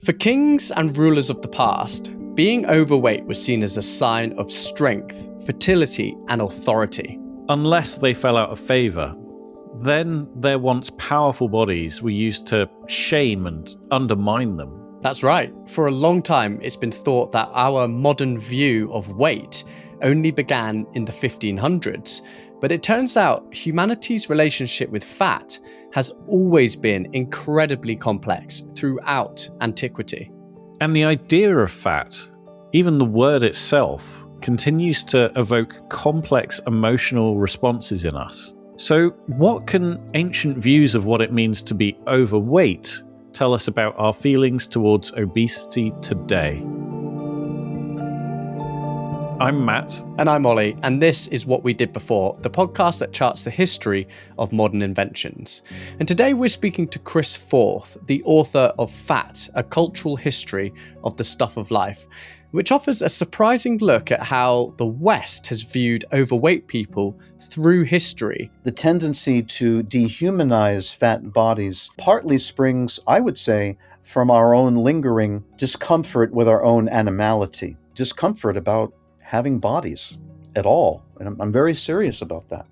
For kings and rulers of the past, being overweight was seen as a sign of strength, fertility, and authority. Unless they fell out of favour, then their once powerful bodies were used to shame and undermine them. That's right. For a long time, it's been thought that our modern view of weight only began in the 1500s, but it turns out humanity's relationship with fat has always been incredibly complex throughout antiquity. And the idea of fat, even the word itself, continues to evoke complex emotional responses in us. So, what can ancient views of what it means to be overweight tell us about our feelings towards obesity today? I'm Matt. And I'm Ollie, and this is What We Did Before, the podcast that charts the history of modern inventions. And today we're speaking to Chris Forth, the author of Fat, A Cultural History of the Stuff of Life, which offers a surprising look at how the West has viewed overweight people through history. The tendency to dehumanize fat bodies partly springs, I would say, from our own lingering discomfort with our own animality, discomfort about having bodies at all. And I'm very serious about that.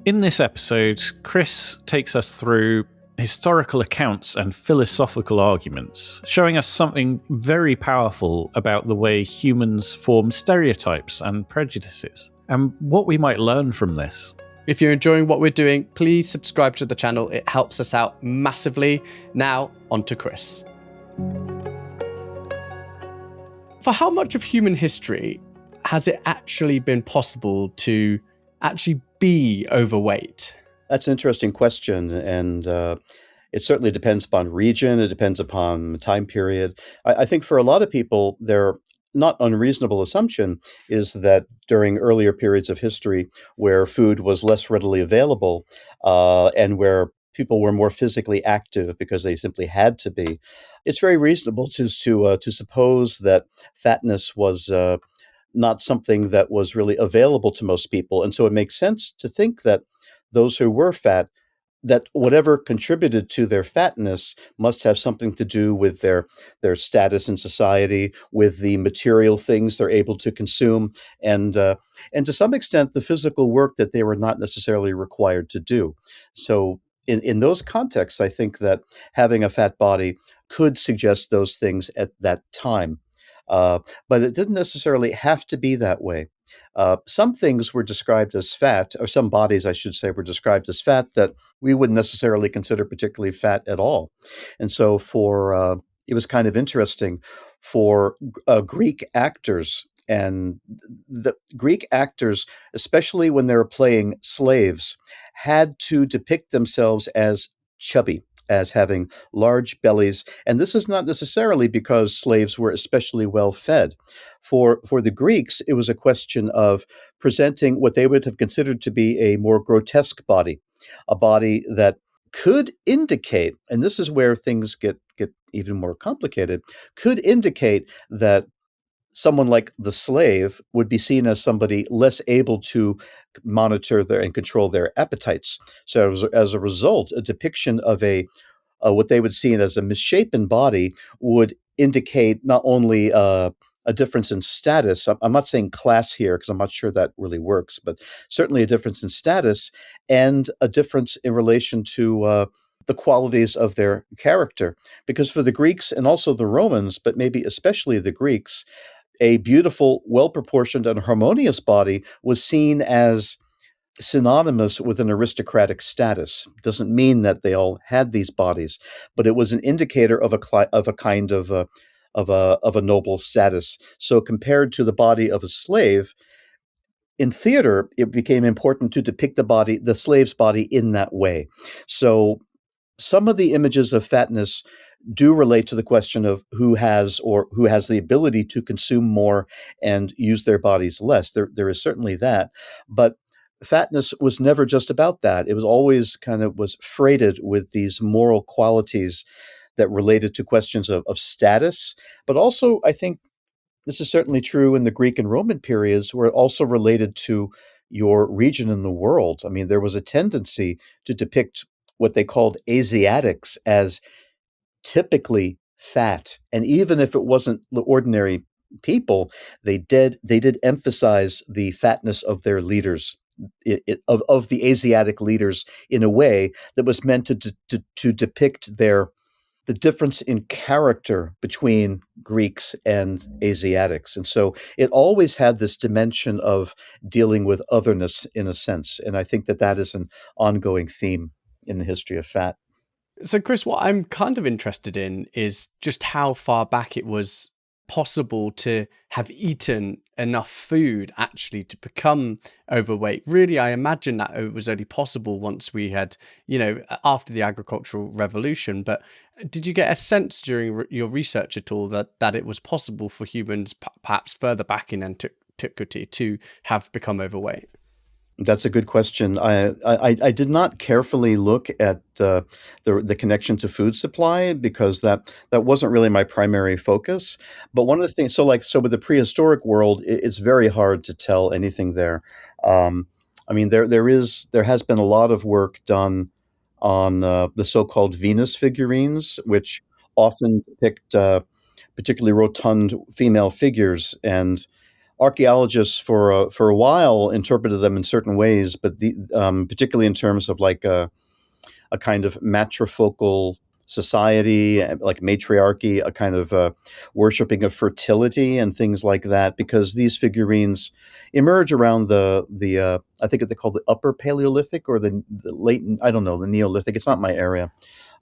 In this episode, Chris takes us through historical accounts and philosophical arguments, showing us something very powerful about the way humans form stereotypes and prejudices, and what we might learn from this. If you're enjoying what we're doing, please subscribe to the channel. It helps us out massively. Now, on to Chris. For how much of human history has it actually been possible to actually be overweight? That's an interesting question, and it certainly depends upon region. It depends upon time period. I think for a lot of people, their not unreasonable assumption is that during earlier periods of history where food was less readily available and where people were more physically active because they simply had to be, it's very reasonable to suppose that fatness was not something that was really available to most people. And so it makes sense to think that those who were fat, that whatever contributed to their fatness must have something to do with their status in society, with the material things they're able to consume, and to some extent the physical work that they were not necessarily required to do. So in those contexts, I think that having a fat body could suggest those things at that time. But it didn't necessarily have to be that way. Some things were described as fat, or some bodies, I should say, were described as fat that we wouldn't necessarily consider particularly fat at all. And so it was kind of interesting for Greek actors, and the Greek actors, especially when they were playing slaves, had to depict themselves as chubby, as having large bellies. And this is not necessarily because slaves were especially well fed. For the Greeks, it was a question of presenting what they would have considered to be a more grotesque body, a body that could indicate, and this is where things get even more complicated, could indicate that someone like the slave would be seen as somebody less able to monitor and control their appetites. So as a result, a depiction of what they would see as a misshapen body would indicate not only a difference in status. I'm not saying class here because I'm not sure that really works, but certainly a difference in status and a difference in relation to the qualities of their character. Because for the Greeks and also the Romans, but maybe especially the Greeks, a beautiful, well-proportioned, and harmonious body was seen as synonymous with an aristocratic status. Doesn't mean that they all had these bodies, but it was an indicator of a kind of a noble status. So compared to the body of a slave, in theater, it became important to depict the slave's body in that way. So some of the images of fatness do relate to the question of who has the ability to consume more and use their bodies less. There is certainly that, but fatness was never just about that. It was always was freighted with these moral qualities that related to questions of status, but also I think this is certainly true in the Greek and Roman periods, where it also related to your region in the world. I mean, there was a tendency to depict what they called Asiatics as typically fat. And even if it wasn't the ordinary people, they did emphasize the fatness of their leaders, of the Asiatic leaders, in a way that was meant to depict the difference in character between Greeks and Asiatics. And so it always had this dimension of dealing with otherness in a sense. And I think that that is an ongoing theme in the history of fat. So, Chris, what I'm kind of interested in is just how far back it was possible to have eaten enough food actually to become overweight. Really, I imagine that it was only possible once we had, after the agricultural revolution. But did you get a sense during your research at all that it was possible for humans, perhaps further back in antiquity, to have become overweight? That's a good question. I did not carefully look at the connection to food supply because that wasn't really my primary focus. But one of the things, so with the prehistoric world, it's very hard to tell anything there. I mean, there has been a lot of work done on the so-called Venus figurines, which often depict particularly rotund female figures, and archaeologists for a while interpreted them in certain ways, but particularly in terms of like a kind of matrifocal society, like matriarchy, a kind of worshiping of fertility and things like that, because these figurines emerge around the I think they call the Upper Paleolithic or the late, I don't know, the Neolithic. It's not my area,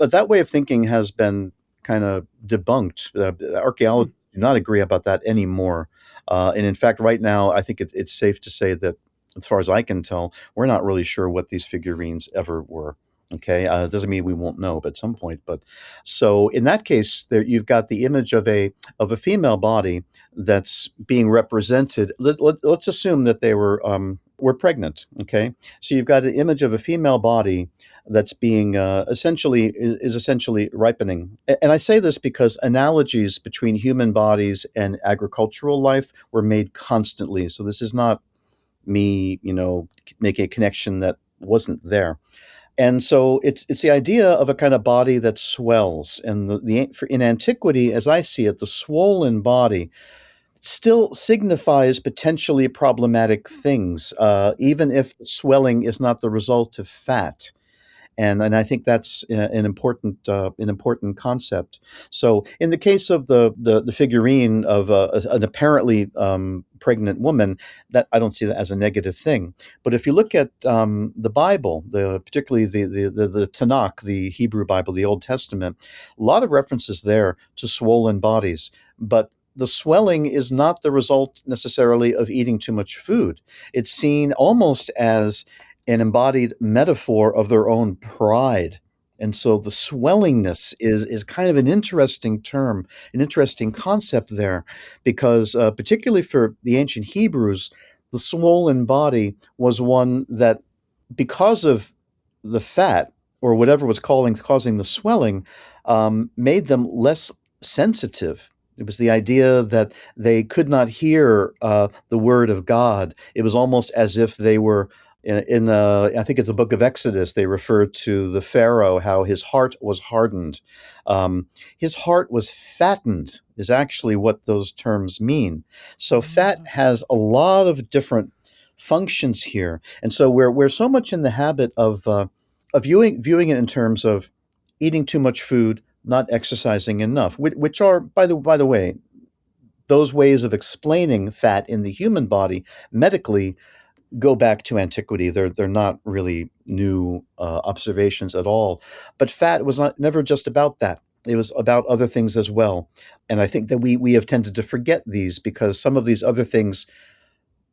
but that way of thinking has been kind of debunked. Archaeologists do not agree about that anymore. And in fact, right now, I think it's safe to say that, as far as I can tell, we're not really sure what these figurines ever were. Okay, it doesn't mean we won't know, but at some point. But so in that case, there you've got the image of a female body that's being represented. Let's assume that they were pregnant. Okay, so you've got an image of a female body that's being essentially ripening. And I say this because analogies between human bodies and agricultural life were made constantly. So this is not me, making a connection that wasn't there. And so it's the idea of a kind of body that swells. And in antiquity, as I see it, the swollen body still signifies potentially problematic things, even if the swelling is not the result of fat. And I think that's an important concept. So in the case of the figurine of an apparently pregnant woman, that I don't see that as a negative thing. But if you look at the Bible, particularly the Tanakh, the Hebrew Bible, the Old Testament, a lot of references there to swollen bodies, but the swelling is not the result necessarily of eating too much food. It's seen almost as an embodied metaphor of their own pride. And so the swellingness is kind of an interesting term, an interesting concept there, because particularly for the ancient Hebrews, the swollen body was one that, because of the fat or whatever was causing the swelling, made them less sensitive. It was the idea that they could not hear the word of God. It was almost as if they were in the, I think it's the book of Exodus, they refer to the Pharaoh, how his heart was hardened. His heart was fattened, is actually what those terms mean. So fat has a lot of different functions here. And so we're so much in the habit of viewing it in terms of eating too much food, not exercising enough, which are, by the way, those ways of explaining fat in the human body medically go back to antiquity. They're not really new observations at all. But fat was never just about that. It was about other things as well. And I think that we have tended to forget these because some of these other things,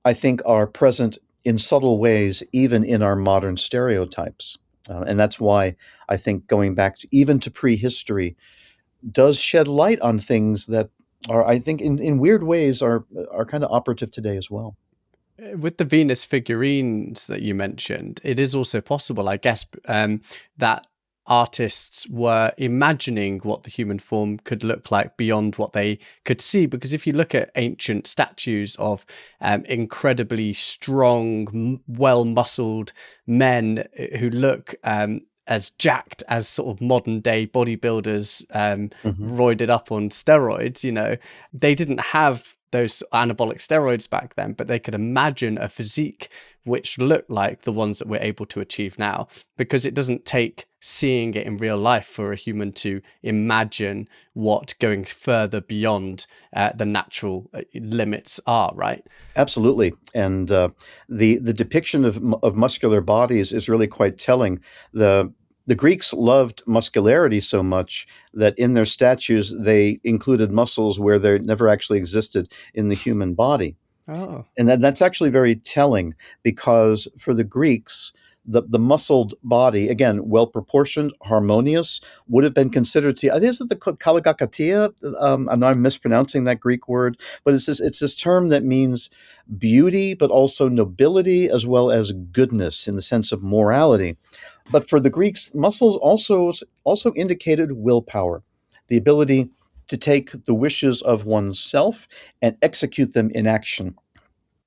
I think, are present in subtle ways, even in our modern stereotypes. And that's why I think going back even to prehistory does shed light on things that are, I think, in weird ways are kind of operative today as well. With the Venus figurines that you mentioned, it is also possible, I guess, that artists were imagining what the human form could look like beyond what they could see. Because if you look at ancient statues of incredibly strong, well-muscled men who look as jacked as sort of modern day bodybuilders, Hmm. roided up on steroids. They didn't have those anabolic steroids back then, but they could imagine a physique which looked like the ones that we're able to achieve now, because it doesn't take seeing it in real life for a human to imagine what going further beyond the natural limits are, right? Absolutely, and the depiction of muscular bodies is really quite telling. The Greeks loved muscularity so much that in their statues they included muscles where they never actually existed in the human body. Oh. And that's actually very telling, because for the Greeks, the muscled body, again, well proportioned, harmonious, would have been considered to. Is it the kaligakatia? I know I'm mispronouncing that Greek word, but it's this term that means beauty, but also nobility, as well as goodness in the sense of morality. But for the Greeks, muscles also indicated willpower, the ability to take the wishes of oneself and execute them in action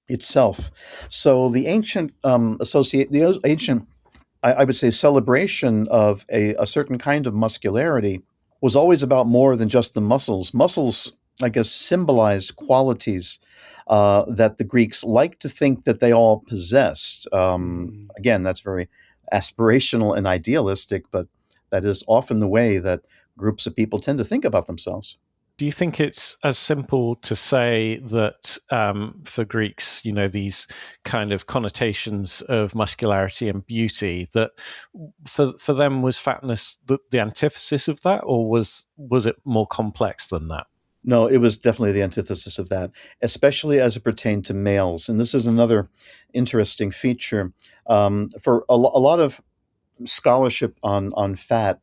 itself. So the ancient I would say, celebration of a certain kind of muscularity was always about more than just the muscles. Muscles, I guess, symbolized qualities that the Greeks liked to think that they all possessed. Mm. Again, that's very aspirational and idealistic, but that is often the way that groups of people tend to think about themselves. Do you think it's as simple to say that for Greeks, these kind of connotations of muscularity and beauty, that for them was fatness the antithesis of that, or was it more complex than that? No, it was definitely the antithesis of that, especially as it pertained to males. And this is another interesting feature. For a lot of scholarship on fat,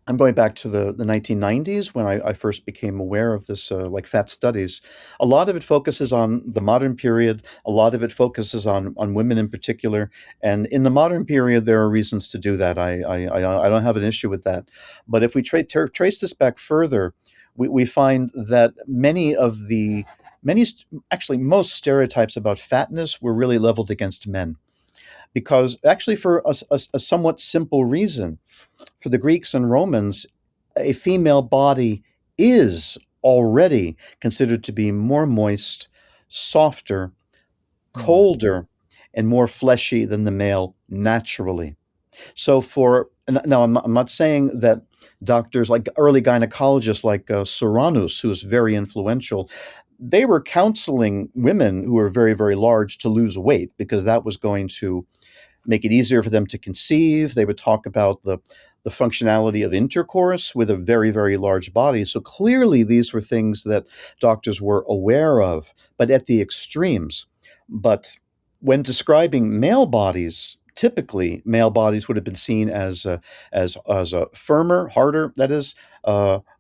I'm going back to the 1990s when I first became aware of this, like fat studies. A lot of it focuses on the modern period. A lot of it focuses on women in particular. And in the modern period, there are reasons to do that. I don't have an issue with that. But if we trace this back further, we find that actually most stereotypes about fatness were really leveled against men, because actually for a somewhat simple reason. For the Greeks and Romans, a female body is already considered to be more moist, softer, Hmm. colder, and more fleshy than the male naturally. So for now, I'm not saying that doctors like early gynecologists like Soranus, who was very influential, they were counseling women who were very, very large to lose weight because that was going to make it easier for them to conceive. They would talk about the functionality of intercourse with a very, very large body. So clearly, these were things that doctors were aware of, but at the extremes. But when describing male bodies, typically male bodies would have been seen as a firmer, harder, that is,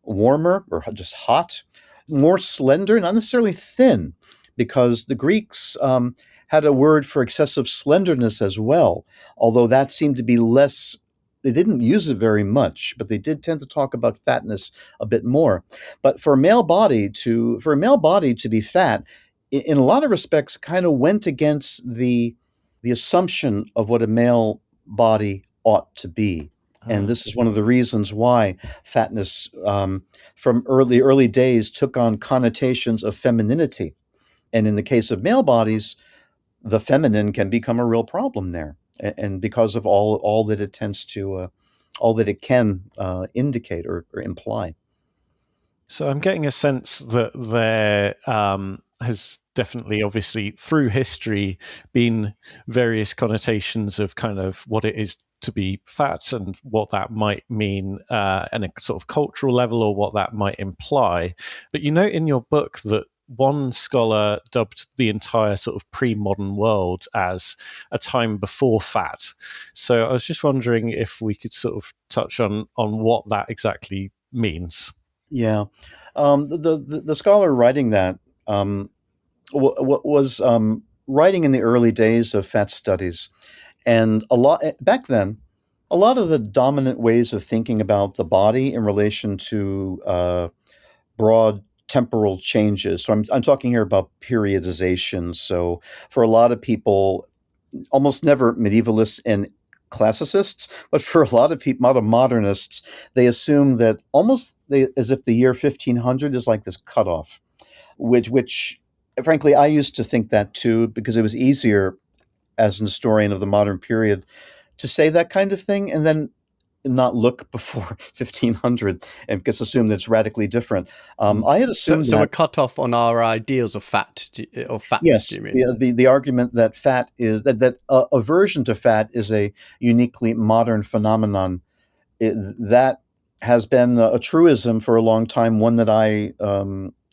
warmer or just hot, more slender, not necessarily thin, because the Greeks had a word for excessive slenderness as well, although that seemed to be less. They didn't use it very much, but they did tend to talk about fatness a bit more. But for a male body to be fat, in a lot of respects, kind of went against the assumption of what a male body ought to be. And Ah. this is one of the reasons why fatness, from early days, took on connotations of femininity. And in the case of male bodies, the feminine can become a real problem there, and because of all that it tends to, all that it can indicate or imply. So I'm getting a sense that there has definitely, obviously, through history, been various connotations of kind of what it is to be fat and what that might mean at a sort of cultural level, or what that might imply. But you note in your book that one scholar dubbed the entire sort of pre-modern world as a time before fat. So I was just wondering if we could sort of touch on what that exactly means. Yeah, the scholar writing that was writing in the early days of fat studies, and a lot back then. A lot of the dominant ways of thinking about the body in relation to broad temporal changes. So I'm talking here about periodization. So for a lot of people, almost never medievalists and classicists, but for a lot of people, other modernists, they assume that as if the year 1500 is like this cutoff, which frankly, I used to think that too, because it was easier as an historian of the modern period to say that kind of thing and then not look before 1500 and just assume that it's radically different. I had assumed So that. we're cut off on our ideals of fat or fatness. Do Yes, you mean? the argument that fat is that aversion to fat is a uniquely modern phenomenon. That has been a truism for a long time, one that I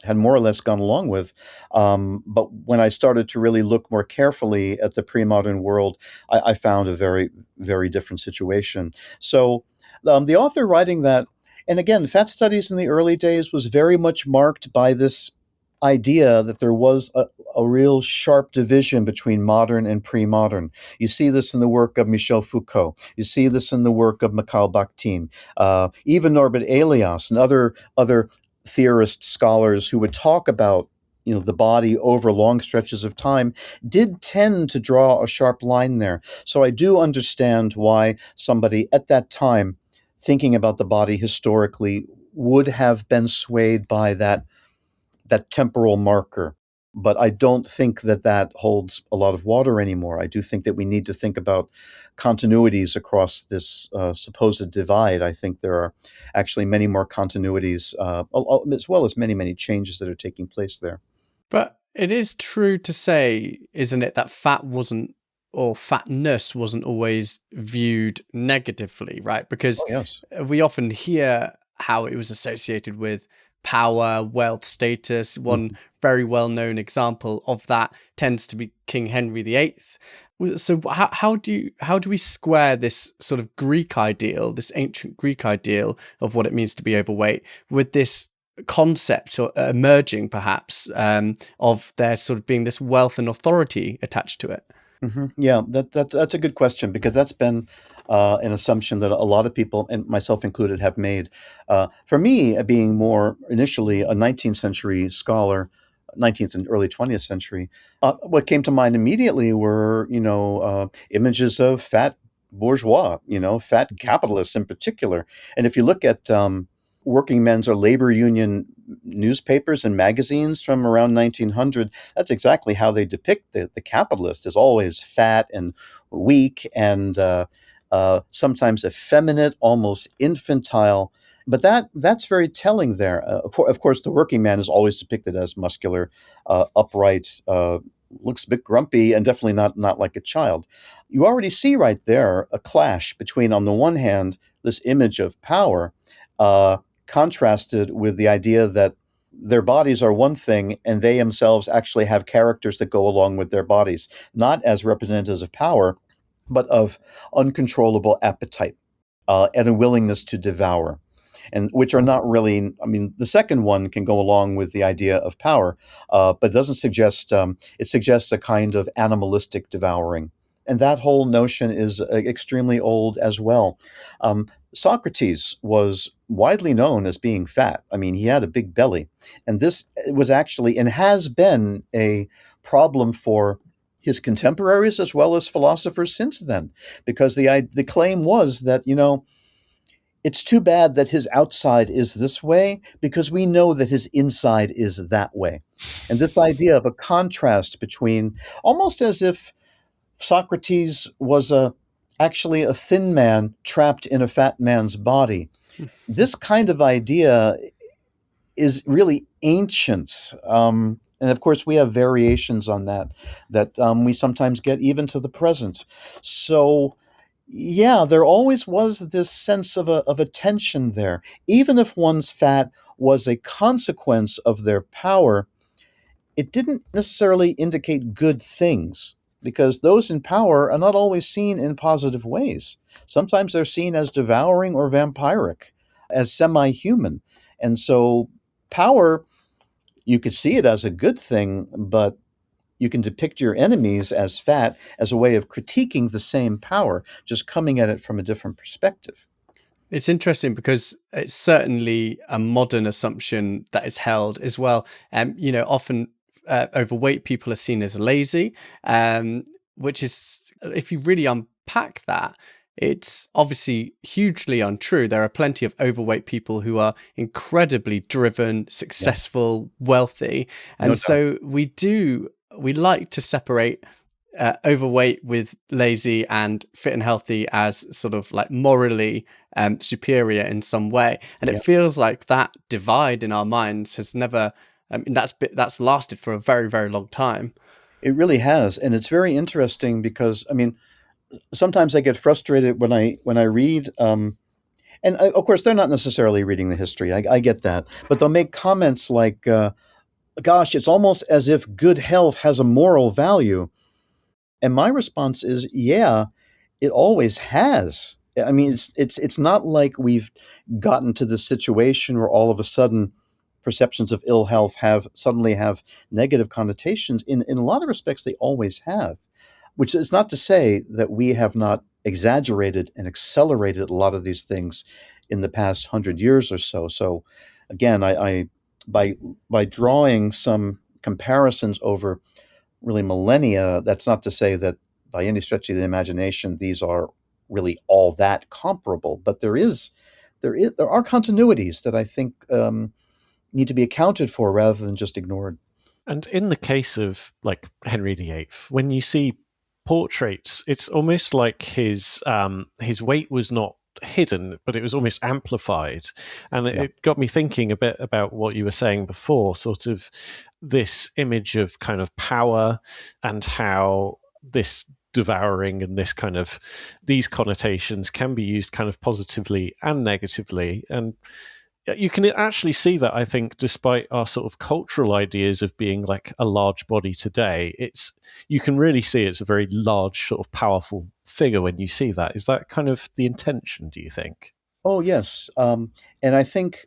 had more or less gone along with. But when I started to really look more carefully at the pre-modern world, I found a very, very different situation. So the author writing that, and again, fat studies in the early days was very much marked by this idea that there was a real sharp division between modern and pre-modern. You see this in the work of Michel Foucault. You see this in the work of Mikhail Bakhtin, even Norbert Elias and other theorist scholars who would talk about the body over long stretches of time did tend to draw a sharp line there. So I do understand why somebody at that time thinking about the body historically would have been swayed by that temporal marker. But I don't think that holds a lot of water anymore. I do think that we need to think about continuities across this supposed divide. I think there are actually many more continuities, as well as many, many changes that are taking place there. But it is true to say, isn't it, that fat wasn't, or fatness wasn't always viewed negatively, right? Because Oh, yes. we often hear how it was associated with power, wealth, status. One very well-known example of that tends to be King Henry VIII. So how do we square this sort of Greek ideal, this ancient Greek ideal of what it means to be overweight, with this concept or emerging perhaps of there sort of being this wealth and authority attached to it? Yeah, that's a good question, because that's been an assumption that a lot of people, and myself included, have made. For me, being more initially a 19th century scholar, 19th and early 20th century, what came to mind immediately were images of fat bourgeois, fat capitalists in particular. And if you look at working men's or labor union newspapers and magazines from around 1900, that's exactly how they depict the capitalist, as always fat and weak and sometimes effeminate, almost infantile. But that's very telling there. Of course, the working man is always depicted as muscular, upright, looks a bit grumpy, and definitely not like a child. You already see right there a clash between, on the one hand, this image of power, contrasted with the idea that their bodies are one thing and they themselves actually have characters that go along with their bodies, not as representatives of power, but of uncontrollable appetite and a willingness to devour, and which are not really, I mean, the second one can go along with the idea of power, but it doesn't suggest, it suggests a kind of animalistic devouring. And that whole notion is extremely old as well. Socrates was widely known as being fat. I mean, he had a big belly. And this was actually, and has been, a problem for his contemporaries as well as philosophers since then, because the claim was that, it's too bad that his outside is this way, because we know that his inside is that way. And this idea of a contrast between, almost as if Socrates was actually a thin man trapped in a fat man's body. This kind of idea is really ancient. And of course, we have variations on that we sometimes get even to the present. So, yeah, there always was this sense of a tension there. Even if one's fat was a consequence of their power, it didn't necessarily indicate good things, because those in power are not always seen in positive ways. Sometimes they're seen as devouring or vampiric, as semi-human. And so power, you could see it as a good thing, but you can depict your enemies as fat as a way of critiquing the same power, just coming at it from a different perspective. It's interesting because it's certainly a modern assumption that is held as well. Often overweight people are seen as lazy, which is, if you really unpack that, it's obviously hugely untrue. There are plenty of overweight people who are incredibly driven, Yes, successful, wealthy. no And doubt. so we like to separate overweight with lazy and fit and healthy as sort of like morally superior in some way. And it Yeah, feels like that divide in our minds has never, I mean, that's lasted for a very, very long time. it really has, and it's very interesting because I mean, sometimes I get frustrated when I read. And of course, they're not necessarily reading the history. I get that, but they'll make comments like, "Gosh, it's almost as if good health has a moral value." And my response is, "Yeah, it always has." I mean, it's not like we've gotten to this situation where all of a sudden perceptions of ill health have suddenly have negative connotations. In a lot of respects, they always have. Which is not to say that we have not exaggerated and accelerated a lot of these things in the past 100 years or so. So, again, I by by drawing some comparisons over really millennia, that's not to say that by any stretch of the imagination these are really all that comparable. But there are continuities that I think need to be accounted for rather than just ignored. And in the case of like Henry VIII, when you see portraits, it's almost like his weight was not hidden, but it was almost amplified. And Yeah. it got me thinking a bit about what you were saying before, sort of this image of kind of power and how this devouring and this kind of these connotations can be used kind of positively and negatively. And you can actually see that, I think, despite our sort of cultural ideas of being like a large body today, it's you can really see it's a very large, sort of powerful figure when you see that. Is that kind of the intention, do you think? Oh yes, and I think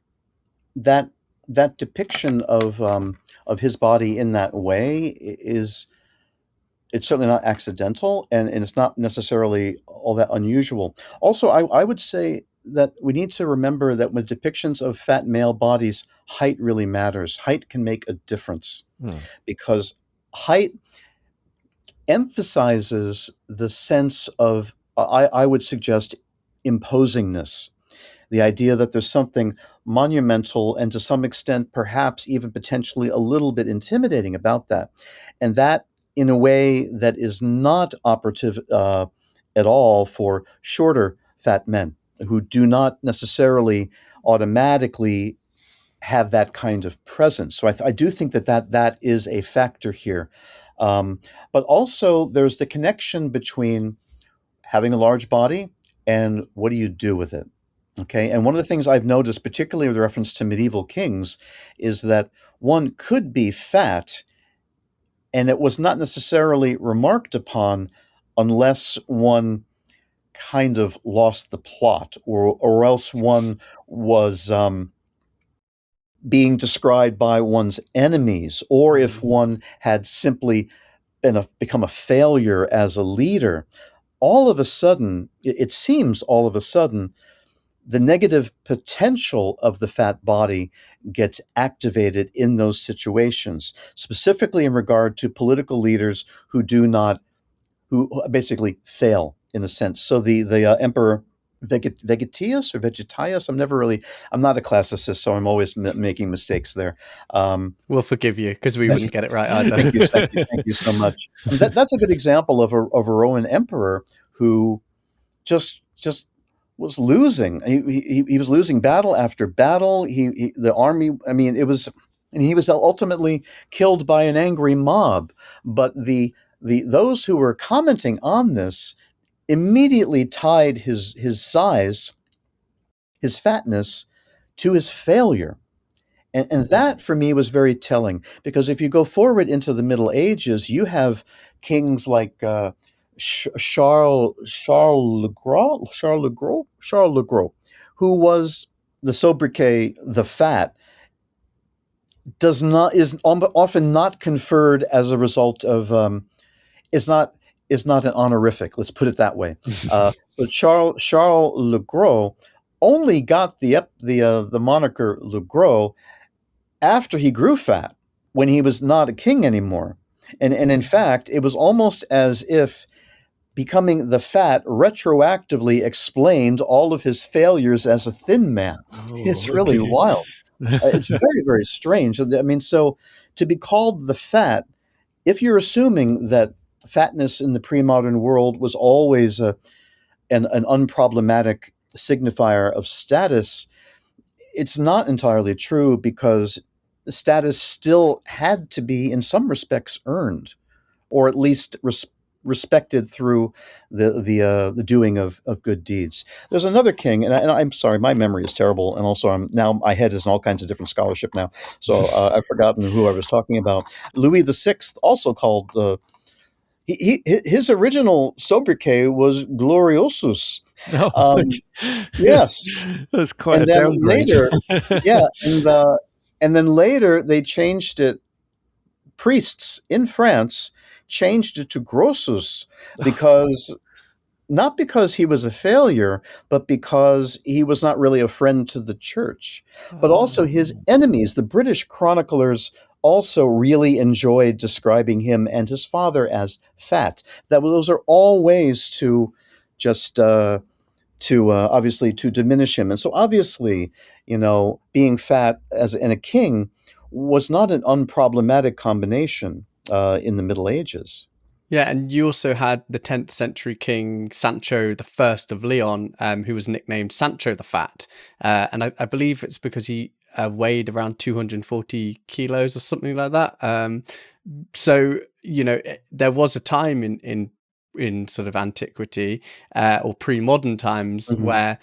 that that depiction of his body in that way is it's certainly not accidental, and it's not necessarily all that unusual. Also, I would say that we need to remember that with depictions of fat male bodies, height really matters. Height can make a difference Hmm. because height emphasizes the sense of, I would suggest, imposingness, the idea that there's something monumental and to some extent, perhaps even potentially a little bit intimidating about that. And that, in a way that is not operative at all for shorter fat men who do not necessarily automatically have that kind of presence. So I do think that is a factor here. But also, there's the connection between having a large body and what do you do with it? Okay. And one of the things I've noticed, particularly with reference to medieval kings, is that one could be fat and it was not necessarily remarked upon unless one kind of lost the plot or else one was being described by one's enemies, or if one had simply become a failure as a leader. All of a sudden, it seems all of a sudden, the negative potential of the fat body gets activated in those situations, specifically in regard to political leaders who do not, who basically fail in a sense. So the Emperor Vegetius or Vegetius, I'm not a classicist, so I'm always making mistakes there. We'll forgive you because we wouldn't get it right either. Thank you so much. And that's a good example of a Roman emperor who just was losing. He was losing battle after battle. The army. I mean, it was, and he was ultimately killed by an angry mob. But the those who were commenting on this immediately tied his size, his fatness, to his failure. And that for me was very telling because if you go forward into the Middle Ages, you have kings like Charles Le Gros, who was the sobriquet the Fat, is often not conferred as a result of is not an honorific. Let's put it that way. So Charles Le Gros only got the moniker Le Gros after he grew fat, when he was not a king anymore. And in fact, it was almost as if becoming the fat retroactively explained all of his failures as a thin man. Oh, It's really okay. wild. It's very, very strange. I mean, so to be called the fat, if you're assuming that fatness in the pre-modern world was always an unproblematic signifier of status, it's not entirely true because the status still had to be, in some respects, earned, or at least respected through the doing of good deeds. There's another king, and I'm sorry, my memory is terrible, and also my head is in all kinds of different scholarship now, so I've forgotten who I was talking about. Louis VI, also called his original sobriquet was Gloriosus. Oh, Um, okay. yes, That's quite and a then downgrade. later, yeah, and then later they changed it. Priests in France changed it to Grossus because not because he was a failure, but because he was not really a friend to the church. But also his Oh. enemies, the British chroniclers, also really enjoyed describing him and his father as fat. Those are all ways to just to obviously to diminish him. And so obviously, being fat and a king was not an unproblematic combination in the Middle Ages. Yeah, and you also had the 10th century king Sancho the First of Leon, who was nicknamed Sancho the Fat. And I believe it's because he weighed around 240 kilos or something like that. So, there was a time in sort of antiquity or pre-modern times Mhm. where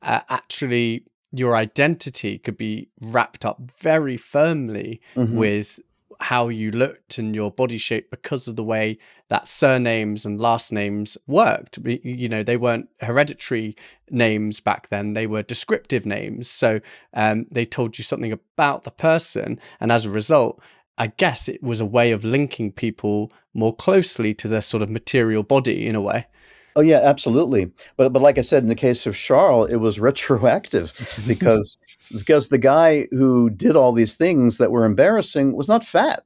actually your identity could be wrapped up very firmly Mhm. with how you looked and your body shape because of the way that surnames and last names worked. They weren't hereditary names back then, they were descriptive names. So they told you something about the person. And as a result, I guess it was a way of linking people more closely to their sort of material body in a way. Oh yeah, absolutely. But like I said, in the case of Charles, it was retroactive because the guy who did all these things that were embarrassing was not fat.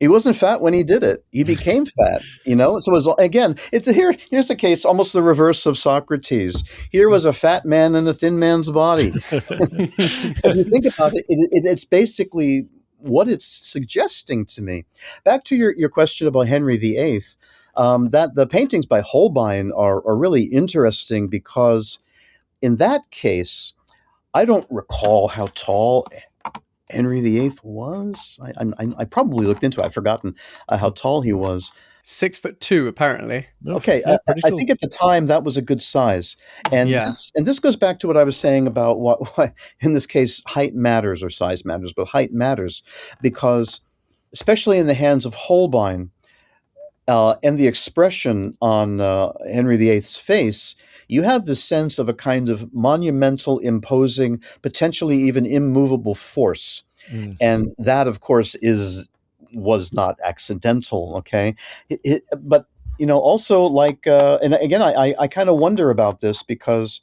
He wasn't fat when he did it. He became fat. So it was, again, here's a case almost the reverse of Socrates. Here was a fat man in a thin man's body. If you think about it, it's basically what it's suggesting to me. Back to your question about Henry VIII, that the paintings by Holbein are really interesting because in that case, I don't recall how tall Henry VIII was. I probably looked into it. I've forgotten how tall he was. 6'2", apparently. Okay, Yeah, pretty I tall. think at the time that was a good size, and Yeah. this goes back to what I was saying about why in this case height matters or size matters, but height matters because especially in the hands of Holbein and the expression on Henry VIII's face, you have the sense of a kind of monumental, imposing, potentially even immovable force, Mm. and that of course was not accidental. Okay, but also like and again I kind of wonder about this because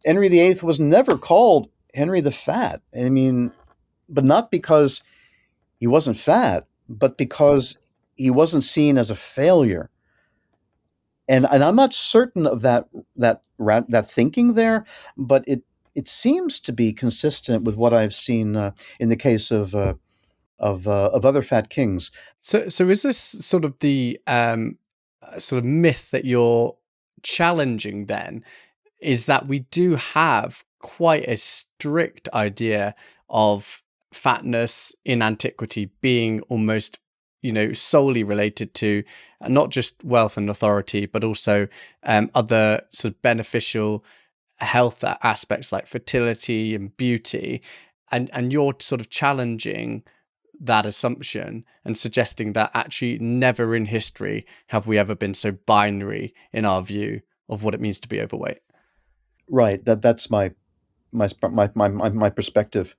Henry VIII was never called Henry the Fat. I mean, but not because he wasn't fat, but because he wasn't seen as a failure. And I'm not certain of that thinking there, but it seems to be consistent with what I've seen in the case of other fat kings. So is this sort of the sort of myth that you're challenging then? Is that we do have quite a strict idea of fatness in antiquity being almost, solely related to not just wealth and authority, but also other sort of beneficial health aspects like fertility and beauty. And you're sort of challenging that assumption and suggesting that actually never in history have we ever been so binary in our view of what it means to be overweight. Right. That's my perspective.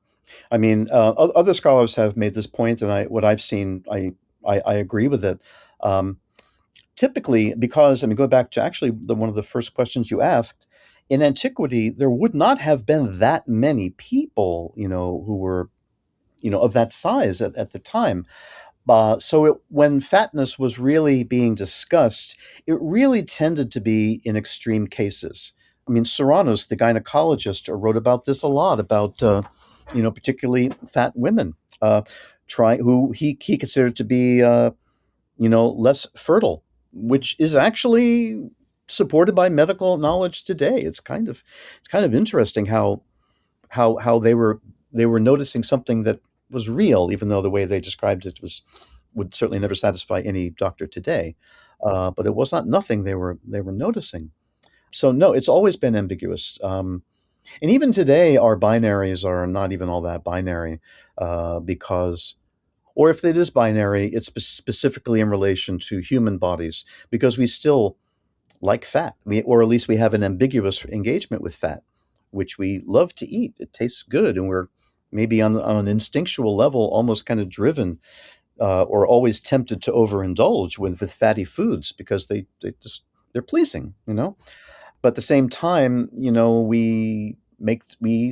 I mean, other scholars have made this point, and what I've seen, I agree with it. Um, Typically, because I mean, go back to actually one of the first questions you asked. In antiquity, there would not have been that many people, who were, of that size at the time. When fatness was really being discussed, it really tended to be in extreme cases. I mean, Serranos, the gynecologist, wrote about this a lot, about particularly fat women, who he considered to be less fertile, which is actually supported by medical knowledge today. It's kind of interesting how they were noticing something that was real, even though the way they described it would certainly never satisfy any doctor today. But it was not nothing they were noticing. So no, it's always been ambiguous. And even today, our binaries are not even all that binary, because, or if it is binary, it's specifically in relation to human bodies, because we still like fat, or at least we have an ambiguous engagement with fat, which we love to eat. It tastes good, and we're maybe on an instinctual level almost kind of driven, or always tempted to overindulge with fatty foods because they're pleasing. But at the same time, we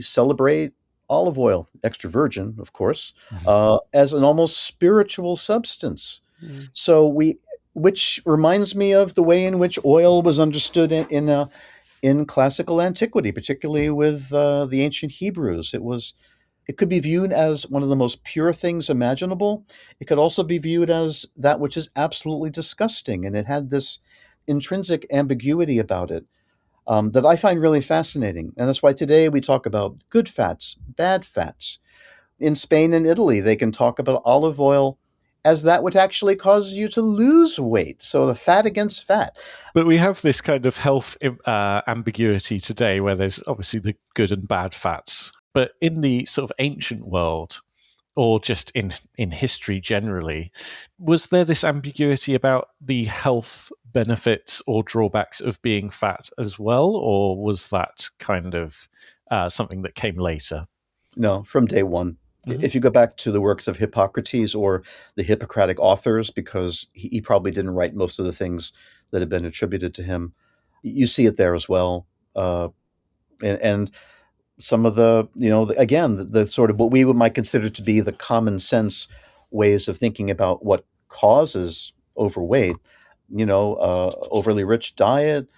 celebrate olive oil, extra virgin, of course, as an almost spiritual substance. Mm. So which reminds me of the way in which oil was understood in classical antiquity, particularly with the ancient Hebrews. It could be viewed as one of the most pure things imaginable. It could also be viewed as that which is absolutely disgusting, and it had this intrinsic ambiguity about it, that I find really fascinating. And that's why today we talk about good fats, bad fats. In Spain and Italy, they can talk about olive oil as that which actually causes you to lose weight. So the fat against fat. But we have this kind of health ambiguity today where there's obviously the good and bad fats. But in the sort of ancient world, or just in history generally, was there this ambiguity about the health benefits or drawbacks of being fat as well? Or was that kind of something that came later? No, from day one. Mhm. If you go back to the works of Hippocrates or the Hippocratic authors, because he probably didn't write most of the things that have been attributed to him, you see it there as well. And some of again, the sort of what we might consider to be the common sense ways of thinking about what causes overweight, overly rich diet,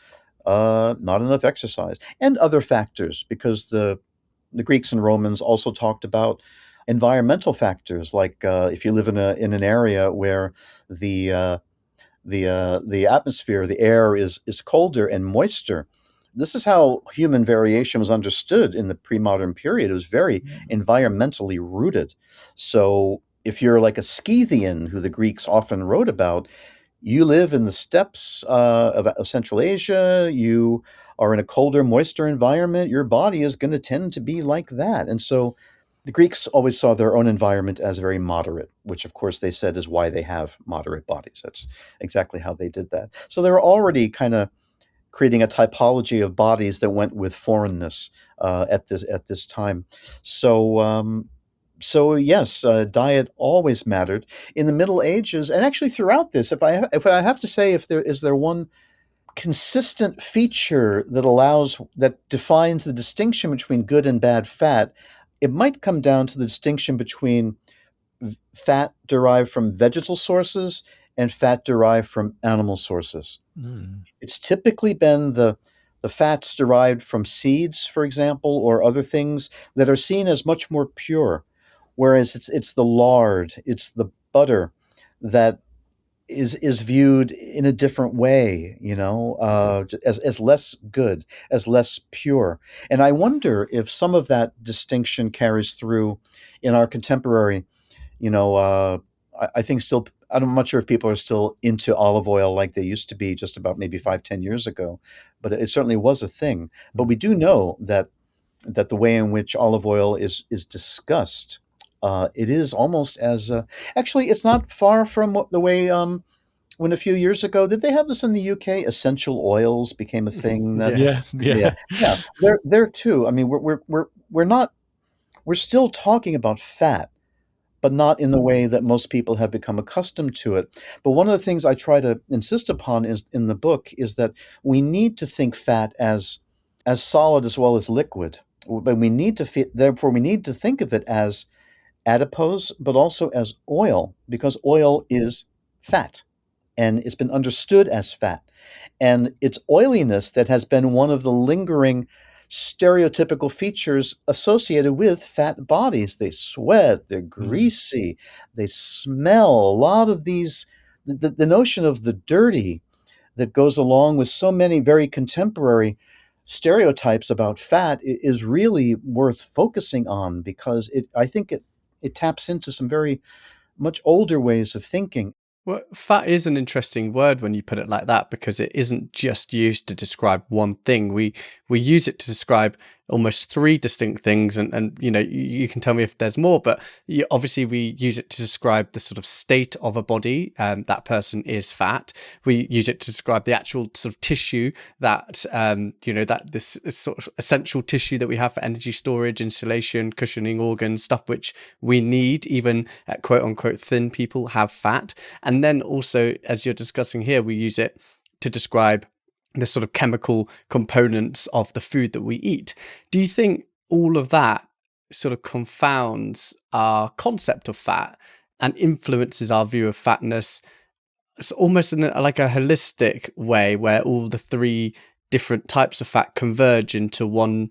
not enough exercise, and other factors, because the Greeks and Romans also talked about environmental factors, like if you live in an area where the the atmosphere, the air is colder and moister. This is how human variation was understood in the pre-modern period. It was very environmentally rooted. So if you're like a Scythian, who the Greeks often wrote about, you live in the steppes of Central Asia, you are in a colder, moister environment, your body is going to tend to be like that. And so the Greeks always saw their own environment as very moderate, which of course they said is why they have moderate bodies. That's exactly how they did that. So they were already kind of creating a typology of bodies that went with foreignness at this time. So yes, diet always mattered in the Middle Ages, and actually throughout this. If I have to say, if there one consistent feature that defines the distinction between good and bad fat, it might come down to the distinction between fat derived from vegetal sources and fat derived from animal sources. Mm. It's typically been the fats derived from seeds, for example, or other things that are seen as much more pure, whereas it's the lard, it's the butter that is viewed in a different way, as less good, as less pure. And I wonder if some of that distinction carries through in our contemporary, I think still, I'm not sure if people are still into olive oil like they used to be just about maybe 5-10 years ago, but it certainly was a thing. But we do know that the way in which olive oil is discussed, it is almost as actually, it's not far from the way when a few years ago, did they have this in the UK? Essential oils became a thing. Yeah. Yeah. There too. I mean, we're still talking about fat, but not in the way that most people have become accustomed to it. But one of the things I try to insist upon is in the book is that we need to think fat as solid as well as liquid. But therefore we need to think of it as adipose, but also as oil, because oil is fat and it's been understood as fat. And it's oiliness that has been one of the lingering stereotypical features associated with fat bodies. They sweat, they're Mm. greasy, they smell. A lot of these, the notion of the dirty that goes along with so many very contemporary stereotypes about fat is really worth focusing on, because I think it taps into some very much older ways of thinking. Well, fat is an interesting word when you put it like that, because it isn't just used to describe one thing. We use it to describe almost three distinct things, and you can tell me if there's more, but obviously we use it to describe the sort of state of a body, that person is fat. We use it to describe the actual sort of tissue that that this sort of essential tissue that we have for energy storage, insulation, cushioning organs, stuff which we need. Even quote unquote thin people have fat. And then also, as you're discussing here, we use it to describe the sort of chemical components of the food that we eat. Do you think all of that sort of confounds our concept of fat and influences our view of fatness? It's almost in like a holistic way, where all the three different types of fat converge into one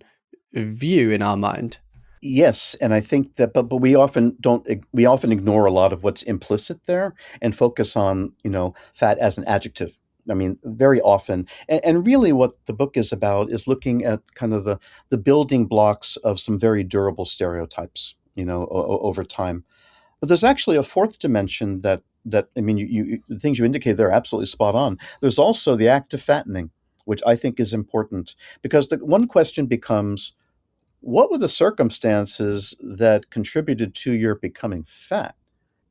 view in our mind. Yes, and I think that, but we often don't. We often ignore a lot of what's implicit there and focus on fat as an adjective. I mean, very often, and really, what the book is about is looking at kind of the building blocks of some very durable stereotypes, over time. But there's actually a fourth dimension that I mean, the things you indicate there are absolutely spot on. There's also the act of fattening, which I think is important, because the one question becomes, what were the circumstances that contributed to your becoming fat?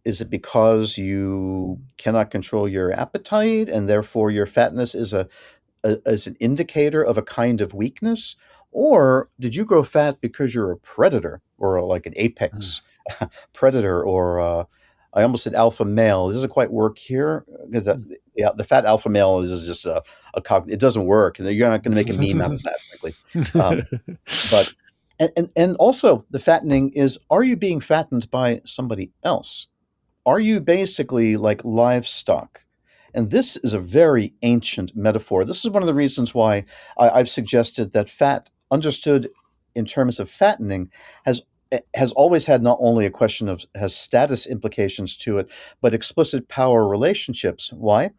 Is it because you cannot control your appetite and therefore your fatness is as an indicator of a kind of weakness? Or did you grow fat because you're a predator, or like an Mm. apex predator, or I almost said alpha male. It doesn't quite work here. The fat alpha male is just it doesn't work. And you're not going to make a meme out of that, frankly. Um, but and also the fattening is, are you being fattened by somebody else? Are you basically like livestock? And this is a very ancient metaphor. This is one of the reasons why I've suggested that fat, understood in terms of fattening, has has always had not only a question of has status implications to it, but explicit power relationships. Why?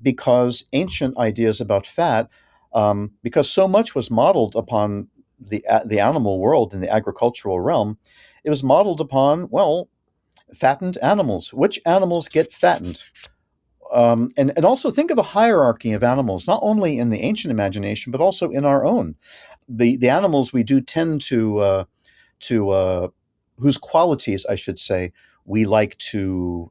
Because ancient ideas about fat, because so much was modeled upon the animal world in the agricultural realm, it was modeled upon, well, fattened animals. Which animals get fattened? And also think of a hierarchy of animals, not only in the ancient imagination, but also in our own. The animals we do tend to whose qualities, I should say, we like to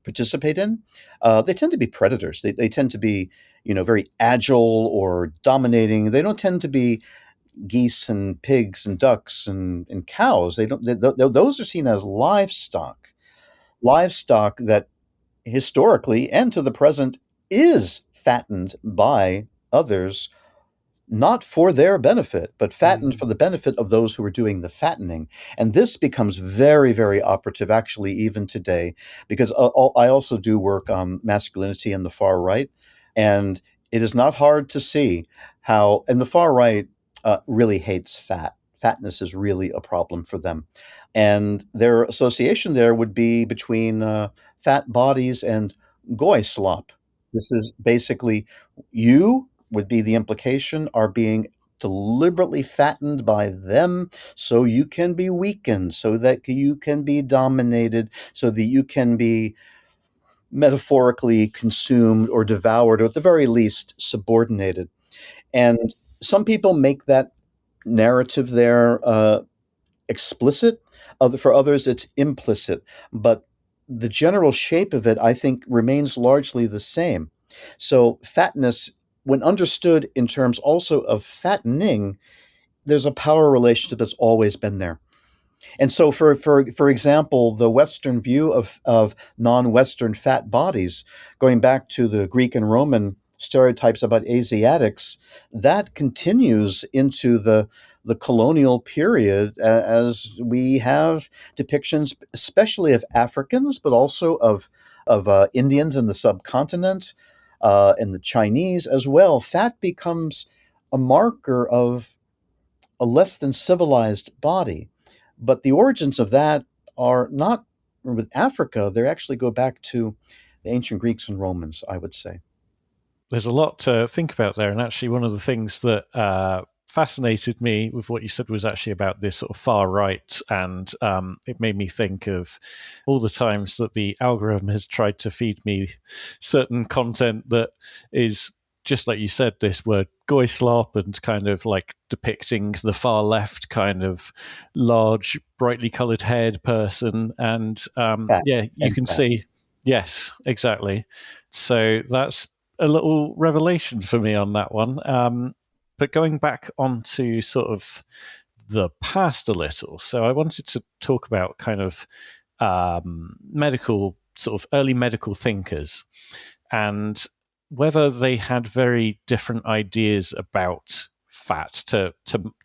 participate in, they tend to be predators. They tend to be, very agile or dominating. They don't tend to be geese and pigs and ducks and cows. They don't. Those are seen as livestock that historically and to the present is fattened by others, not for their benefit, but fattened Mm. for the benefit of those who are doing the fattening. And this becomes very, very operative, actually, even today, because I also do work on masculinity in the far right. And it is not hard to see how, and the far right really hates fat. Fatness is really a problem for them. And their association there would be between fat bodies and goy slop. This is basically, you would be the implication, are being deliberately fattened by them so you can be weakened, so that you can be dominated, so that you can be metaphorically consumed or devoured, or at the very least subordinated. And some people make that narrative there explicit. For others, it's implicit. But the general shape of it, I think, remains largely the same. So, fatness, when understood in terms also of fattening, there's a power relationship that's always been there. And so, for example, the Western view of non-Western fat bodies, going back to the Greek and Roman stereotypes about Asiatics, that continues into the the colonial period, as we have depictions, especially of Africans, but also of Indians in the subcontinent, and the Chinese as well. Fat becomes a marker of a less than civilized body. But the origins of that are not with Africa, they actually go back to the ancient Greeks and Romans, I would say. There's a lot to think about there, and actually, one of the things that fascinated me with what you said was actually about this sort of far right, and it made me think of all the times that the algorithm has tried to feed me certain content that is just like you said, this word goy slop, and kind of like depicting the far left kind of large, brightly coloured haired person, and Fat yeah, you and can fat. see, yes, exactly. So that's a little revelation for me on that one. But going back onto sort of the past a little, so I wanted to talk about kind of medical, sort of early medical thinkers, and whether they had very different ideas about fat to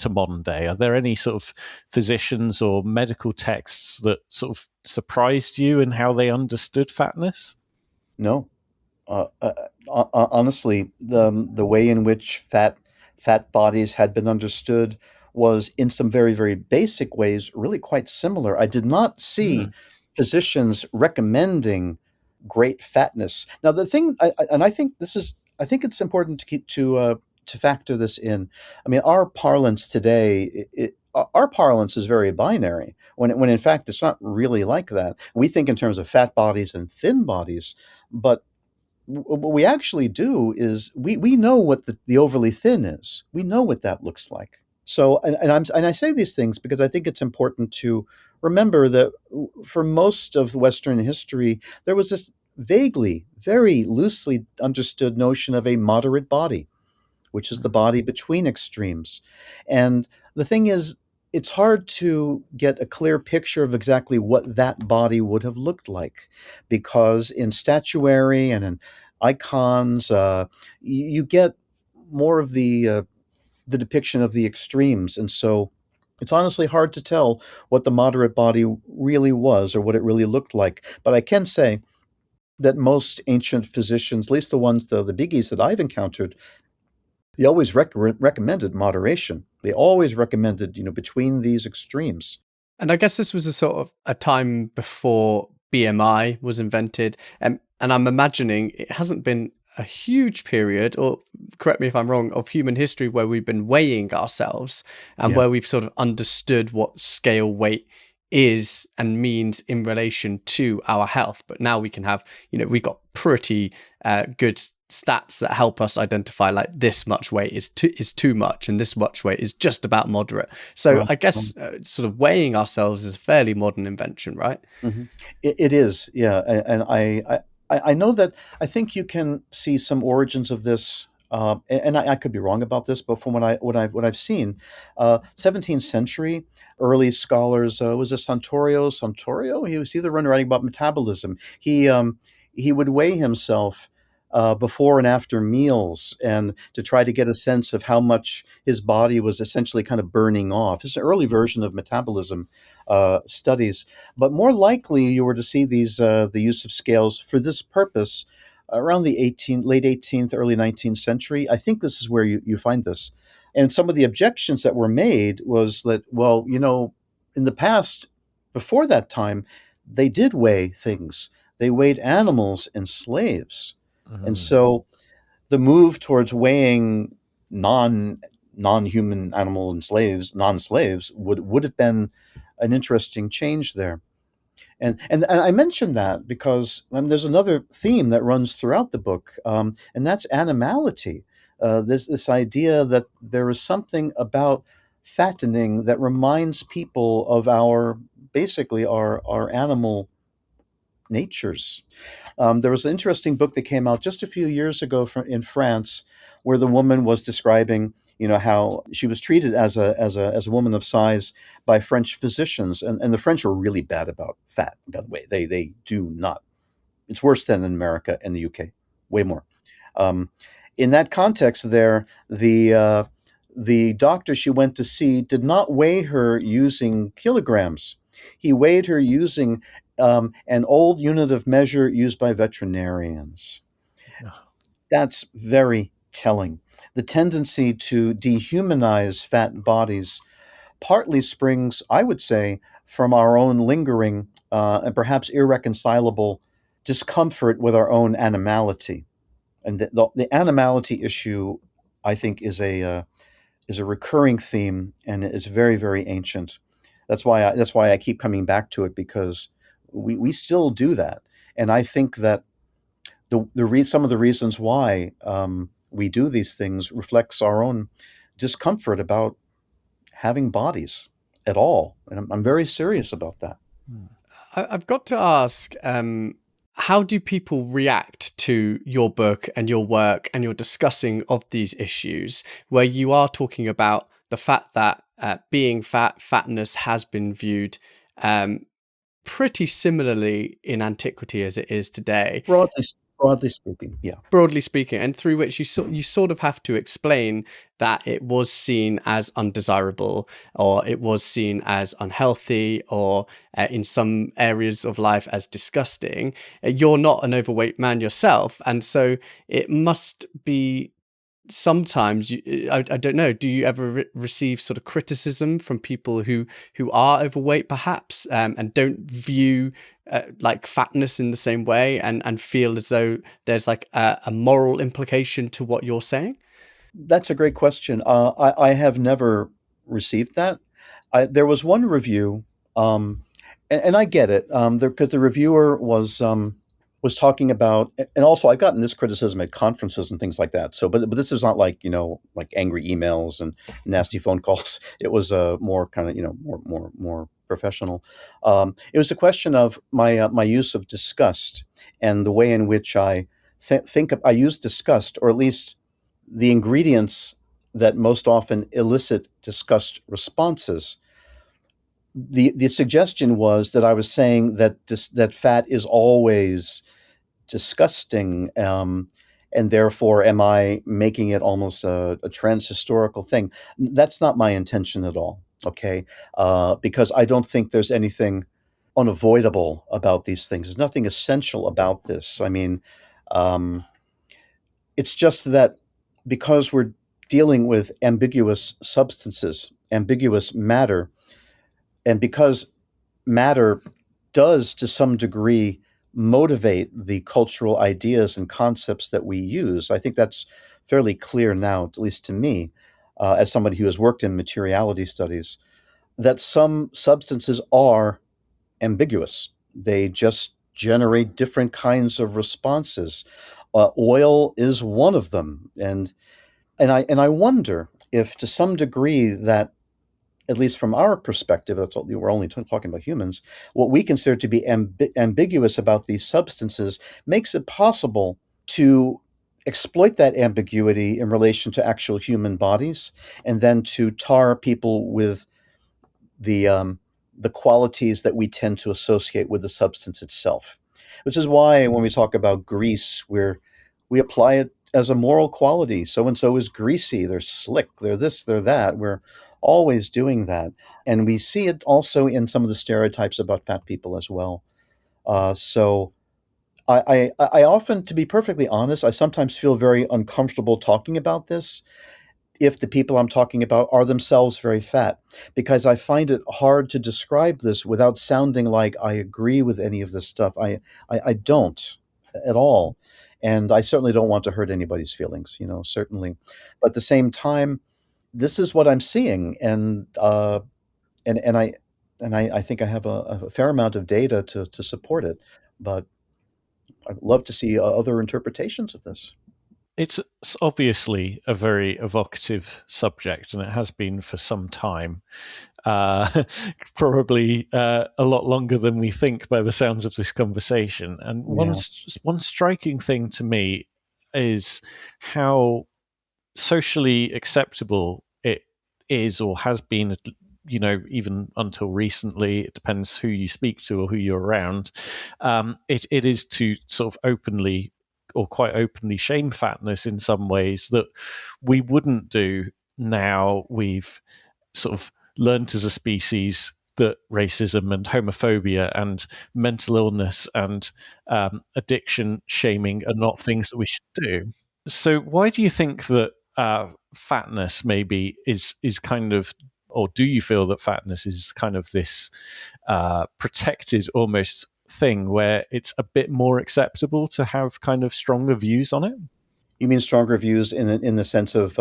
modern day. Are there any sort of physicians or medical texts that sort of surprised you in how they understood fatness? No, honestly, the way in which fat bodies had been understood was, in some very very basic ways, really quite similar. I did not see Mm. physicians recommending great fatness. Now, the thing, and I think this is, I think it's important to keep to factor this in. I mean, our parlance today, our parlance is very binary. When in fact it's not really like that. We think in terms of fat bodies and thin bodies, but what we actually do is we know what the overly thin is. We know what that looks like. So, and I say these things because I think it's important to remember that for most of Western history, there was this vaguely, very loosely understood notion of a moderate body, which is the body between extremes. And the thing is, it's hard to get a clear picture of exactly what that body would have looked like, because in statuary and in icons, you get more of the depiction of the extremes, and so it's honestly hard to tell what the moderate body really was or what it really looked like. But I can say that most ancient physicians, at least the ones, the biggies that I've encountered, they always recommended moderation. They always recommended, between these extremes. And I guess this was a sort of a time before BMI was invented. And I'm imagining it hasn't been a huge period, or correct me if I'm wrong, of human history where we've been weighing ourselves and Yeah. where we've sort of understood what scale weight is and means in relation to our health. But now we can have, we've got pretty good stats that help us identify like this much weight is too much and this much weight is just about moderate. So Right. I guess sort of weighing ourselves is a fairly modern invention, right? Mhm. It is, yeah, and I know that I think you can see some origins of this, and I could be wrong about this, but from what I've seen, 17th century early scholars, was it Santorio? Santorio? He was either writing about metabolism. He would weigh himself. Before and after meals, and to try to get a sense of how much his body was essentially kind of burning off. This is an early version of metabolism studies. But more likely, you were to see the use of scales for this purpose around the late 18th, early 19th century. I think this is where you find this. And some of the objections that were made was that, well, in the past, before that time, they did weigh things. They weighed animals and slaves. And Mhm. so the move towards weighing non-human animal and non-slaves would have been an interesting change there. And I mention that because there's another theme that runs throughout the book, and that's animality. This idea that there is something about fattening that reminds people of basically our animal natures. There was an interesting book that came out just a few years ago in France, where the woman was describing, how she was treated as a woman of size by French physicians, and the French are really bad about fat. By the way, they do not. It's worse than in America and the UK, way more. Um, in that context, there the the doctor she went to see did not weigh her using kilograms. He weighed her using an old unit of measure used by veterinarians. That's very telling. The tendency to dehumanize fat bodies partly springs, I would say, from our own lingering and perhaps irreconcilable discomfort with our own animality. And the animality issue, I think, is a recurring theme, and it's very, very ancient. That's why I keep coming back to it, because we still do that, and I think that some of the reasons why we do these things reflects our own discomfort about having bodies at all, and I'm very serious about that. I've got to ask, how do people react to your book and your work and your discussing of these issues, where you are talking about the fact that being fatness has been viewed pretty similarly in antiquity as it is today? Broadly speaking, yeah. Broadly speaking, and through which you sort of have to explain that it was seen as undesirable, or it was seen as unhealthy, or in some areas of life as disgusting. You're not an overweight man yourself, and so it must be sometimes I don't know, do you ever receive sort of criticism from people who are overweight perhaps, and don't view like fatness in the same way, and feel as though there's like a moral implication to what you're saying? That's a great question. I have never received that. There was one review, and I get it, because the reviewer was talking about, and also I've gotten this criticism at conferences and things like that. So, but this is not like, like angry emails and nasty phone calls. It was more kind of, more professional. It was a question of my use of disgust and the way in which I I use disgust, or at least the ingredients that most often elicit disgust responses. The suggestion was that I was saying that that fat is always disgusting, and therefore am I making it almost a transhistorical thing? That's not my intention at all. Okay, because I don't think there's anything unavoidable about these things. There's nothing essential about this. I mean, um, it's just that because we're dealing with ambiguous substances, ambiguous matter, and because matter does to some degree motivate the cultural ideas and concepts that we use. I think that's fairly clear now, at least to me, as somebody who has worked in materiality studies, that some substances are ambiguous. They just generate different kinds of responses. Oil is one of them, and I wonder if, to some degree, that, at least from our perspective, that's all, we're only talking about humans, what we consider to be ambiguous about these substances makes it possible to exploit that ambiguity in relation to actual human bodies, and then to tar people with the qualities that we tend to associate with the substance itself. Which is why when we talk about grease, we apply it as a moral quality. So and so is greasy, they're slick, they're this, they're that. We're always doing that. And we see it also in some of the stereotypes about fat people as well. So I often, to be perfectly honest, I sometimes feel very uncomfortable talking about this if the people I'm talking about are themselves very fat, because I find it hard to describe this without sounding like I agree with any of this stuff. I don't at all. And I certainly don't want to hurt anybody's feelings, certainly. But at the same time, this is what I'm seeing. And I think I have a fair amount of data to support it. But I'd love to see other interpretations of this. It's obviously a very evocative subject, and it has been for some time. Probably a lot longer than we think by the sounds of this conversation. And Yeah. one striking thing to me is how socially acceptable it is, or has been, even until recently. It depends who you speak to or who you're around. It is to sort of openly, or quite openly, shame fatness in some ways that we wouldn't do now we've sort of learned as a species that racism and homophobia and mental illness and addiction shaming are not things that we should do. So why do you think that fatness maybe is kind of, or do you feel that fatness is kind of this protected almost thing where it's a bit more acceptable to have kind of stronger views on it? You mean stronger views in the sense of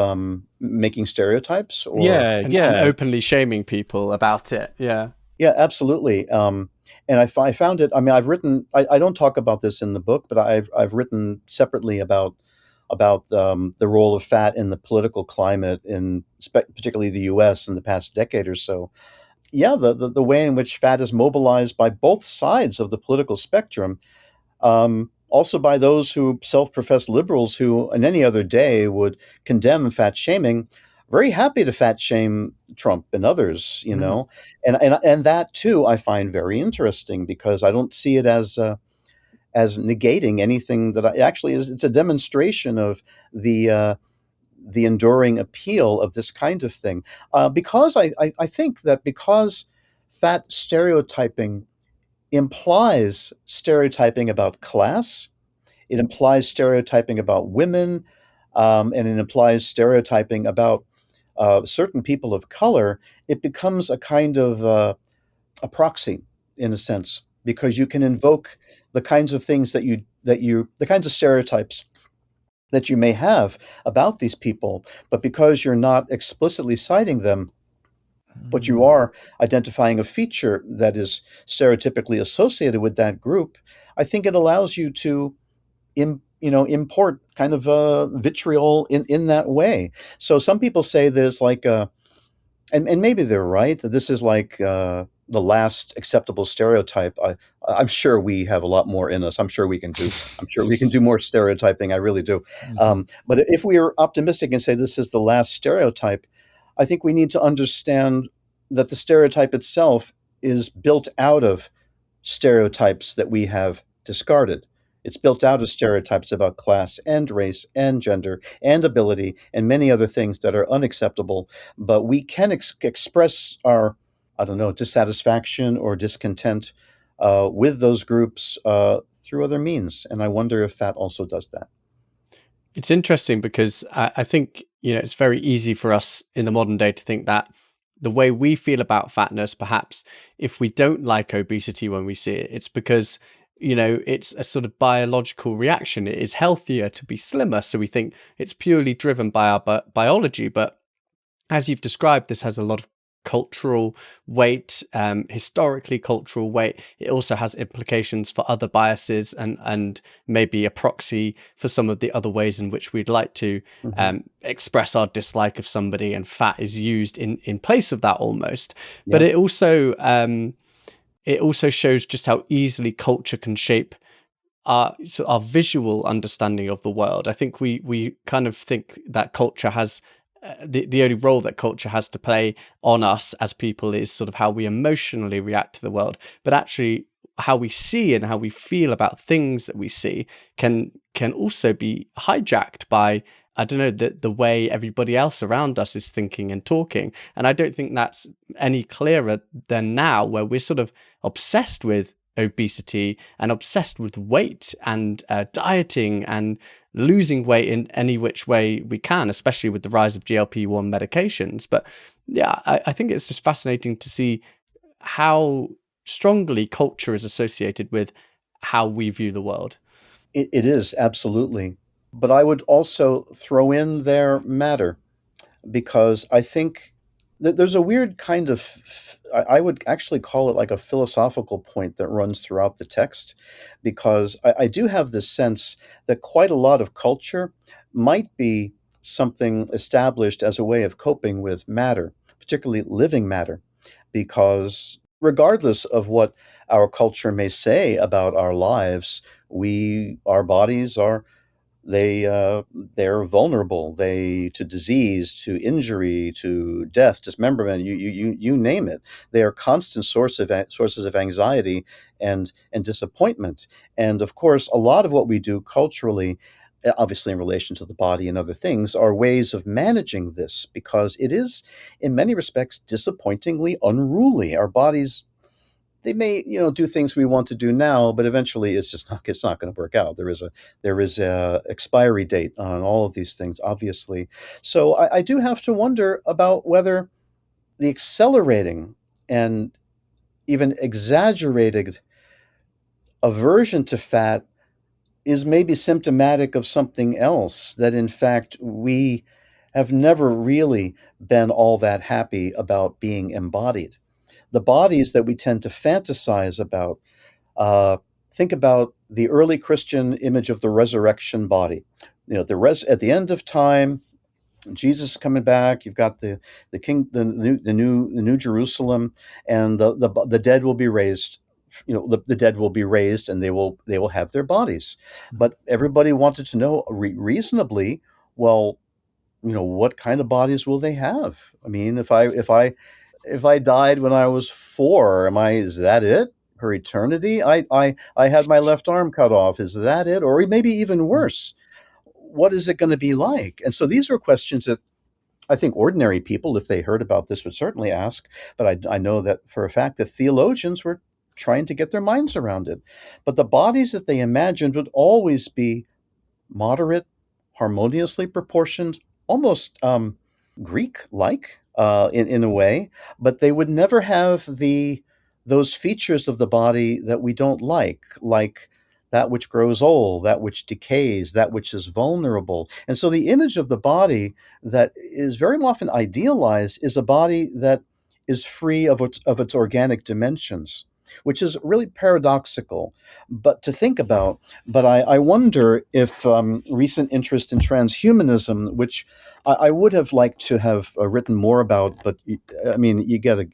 making stereotypes, or Yeah, And yeah. openly shaming people about it. Yeah. yeah, absolutely. And I found it. I mean, I don't talk about this in the book, but I've written separately about the role of fat in the political climate in particularly the U.S. in the past decade or so. Yeah, the way in which fat is mobilized by both sides of the political spectrum, also by those who self-profess liberals who, on any other day, would condemn fat shaming, very happy to fat shame Trump and others, Mm. and that too I find very interesting because I don't see it as negating anything that actually is. It's a demonstration of the uh, the enduring appeal of this kind of thing, because I think that because fat stereotyping implies stereotyping about class, it implies stereotyping about women, and it implies stereotyping about certain people of color. It becomes a kind of a proxy in a sense because you can invoke the kinds of things the kinds of stereotypes that you may have about these people, but because you're not explicitly citing them, but you Mm. are identifying a feature that is stereotypically associated with that group, I think it allows you to import kind of vitriol in that way. So some people say that it's like and maybe they're right that this is like the last acceptable stereotype. I'm sure we have a lot more in us. I'm sure we can do more stereotyping. I really do. Mhm. But if we are optimistic and say this is the last stereotype, I think we need to understand that the stereotype itself is built out of stereotypes that we have discarded. It's built out of stereotypes about class and race and gender and ability and many other things that are unacceptable. But we can express our, I don't know, dissatisfaction or discontent with those groups through other means. And I wonder if fat also does that. It's interesting because I think, it's very easy for us in the modern day to think that the way we feel about fatness, perhaps if we don't like obesity when we see it, it's because, it's a sort of biological reaction. It is healthier to be slimmer. So we think it's purely driven by our biology. But as you've described, this has a lot of cultural weight, historically cultural weight. It also has implications for other biases and maybe a proxy for some of the other ways in which we'd like to Hmm. express our dislike of somebody, and fat is used in place of that almost. But Yeah. it also shows just how easily culture can shape our visual understanding of the world. I think we kind of think that culture has the only role that culture has to play on us as people is sort of how we emotionally react to the world, but actually how we see and how we feel about things that we see can also be hijacked by, I don't know, the way everybody else around us is thinking and talking. And I don't think that's any clearer than now, where we're sort of obsessed with obesity and obsessed with weight and dieting and losing weight in any which way we can, especially with the rise of GLP-1 medications. But yeah, I think it's just fascinating to see how strongly culture is associated with how we view the world. It is absolutely. But I would also throw in there matter because I think that there's a weird kind of, I would actually call it like a philosophical point that runs throughout the text, because I do have this sense that quite a lot of culture might be something established as a way of coping with matter, particularly living matter, because regardless of what our culture may say about our lives, our bodies are they're vulnerable to disease, to injury, to death, dismemberment, you name it. They are constant sources of anxiety and disappointment. And of course, a lot of what we do culturally obviously in relation to the body and other things, are ways of managing this, because it is, in many respects, disappointingly unruly. Our bodies, they may, do things we want to do now, but eventually it's not going to work out. There is a expiry date on all of these things, obviously. So I do have to wonder about whether the accelerating and even exaggerated aversion to fat is maybe symptomatic of something else, that in fact we have never really been all that happy about being embodied. The bodies that we tend to fantasize about, uh, think about the early Christian image of the resurrection body. At the end of time, Jesus coming back. You've got the king, the new Jerusalem, and the dead will be raised. The dead will be raised, and they will have their bodies. But everybody wanted to know reasonably, well, what kind of bodies will they have? I mean, if I died when I was 4, is that it for eternity? I had my left arm cut off. Is that it? Or maybe even worse, what is it going to be like? And so these were questions that I think ordinary people, if they heard about this, would certainly ask. But I know that for a fact that theologians were trying to get their minds around it. But the bodies that they imagined would always be moderate, harmoniously proportioned, almost Greek-like in a way, but they would never have those features of the body that we don't like that which grows old, that which decays, that which is vulnerable. And so the image of the body that is very often idealized is a body that is free of its organic dimensions, which is really paradoxical, but to think about. But I wonder if recent interest in transhumanism, which I would have liked to have written more about, but I mean, you get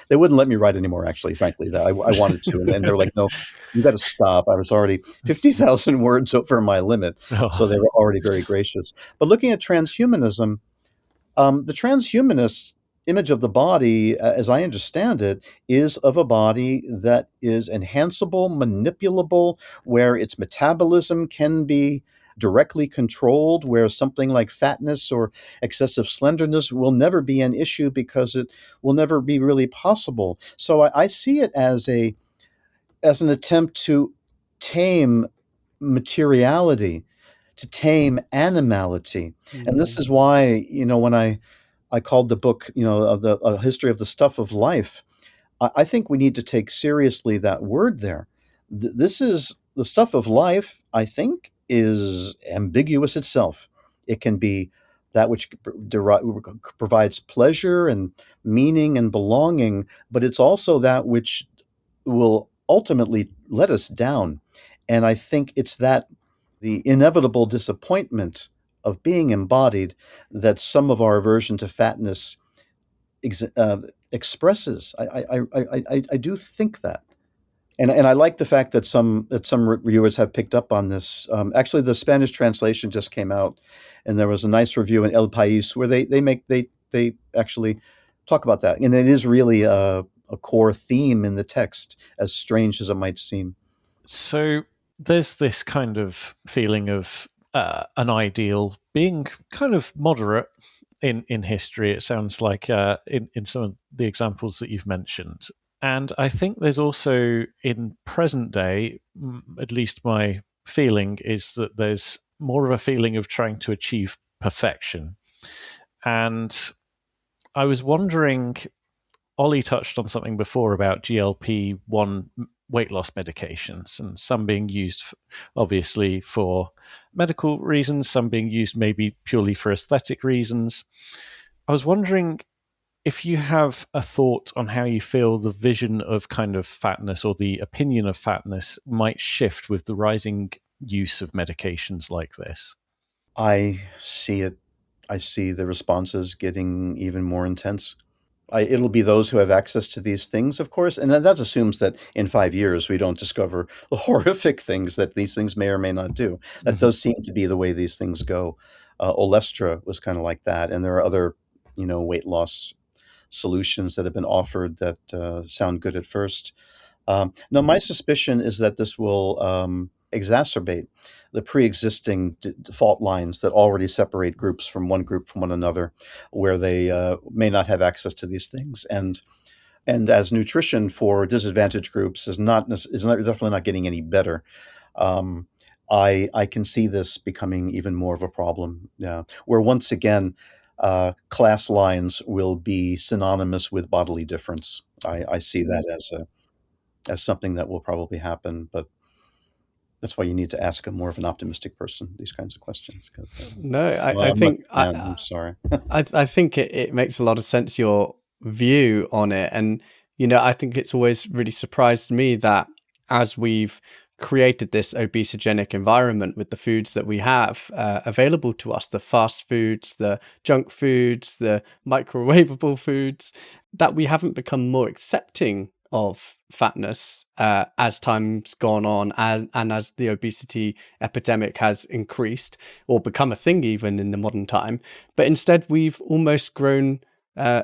they wouldn't let me write anymore, actually, frankly. That I wanted to. And they're like, no, you got to stop. I was already 50,000 words over my limit. So they were already very gracious. But looking at transhumanism, the transhumanist image of the body, as I understand it, is of a body that is enhanceable, manipulable, where its metabolism can be directly controlled, where something like fatness or excessive slenderness will never be an issue because it will never be really possible. So I see it as an attempt to tame materiality, to tame animality. And this is why, when I called the book, of the a history of the stuff of life. I think we need to take seriously that word there. This is the stuff of life. I think is ambiguous itself. It can be that which provides pleasure and meaning and belonging, but it's also that which will ultimately let us down. And I think it's that the inevitable disappointment of being embodied that some of our aversion to fatness expresses. I do think that. And I like the fact that some reviewers have picked up on this. Actually, the Spanish translation just came out, and there was a nice review in El País where they actually talk about that, and it is really a core theme in the text, as strange as it might seem. So there's this kind of feeling of an ideal being kind of moderate in history. It sounds like in some of the examples that you've mentioned. And I think there's also in present day, at least my feeling is that there's more of a feeling of trying to achieve perfection. And I was wondering, Ollie touched on something before about GLP-1 weight loss medications, and some being used obviously for medical reasons, some being used maybe purely for aesthetic reasons. I was wondering if you have a thought on how you feel the vision of kind of fatness or the opinion of fatness might shift with the rising use of medications like this. I see it. I see the responses getting even more intense. It'll be those who have access to these things, of course, and that assumes that in 5 years we don't discover the horrific things that these things may or may not do. That does seem to be the way these things go. Olestra was kind of like that, and there are other, weight loss solutions that have been offered that sound good at first. No, my suspicion is that this will exacerbate the pre-existing fault lines that already separate groups from one another, where they may not have access to these things. And as nutrition for disadvantaged groups is definitely not getting any better, um, I can see this becoming even more of a problem. Where once again, class lines will be synonymous with bodily difference. I see that as something that will probably happen, but that's why you need to ask a more of an optimistic person these kinds of questions. 'Cause, No, well, I I'm not think a fan. I'm sorry. I think it makes a lot of sense, your view on it. And, I think it's always really surprised me that as we've created this obesogenic environment with the foods that we have available to us, the fast foods, the junk foods, the microwavable foods, that we haven't become more accepting of fatness as time's gone on, and as the obesity epidemic has increased or become a thing even in the modern time. But instead, we've almost grown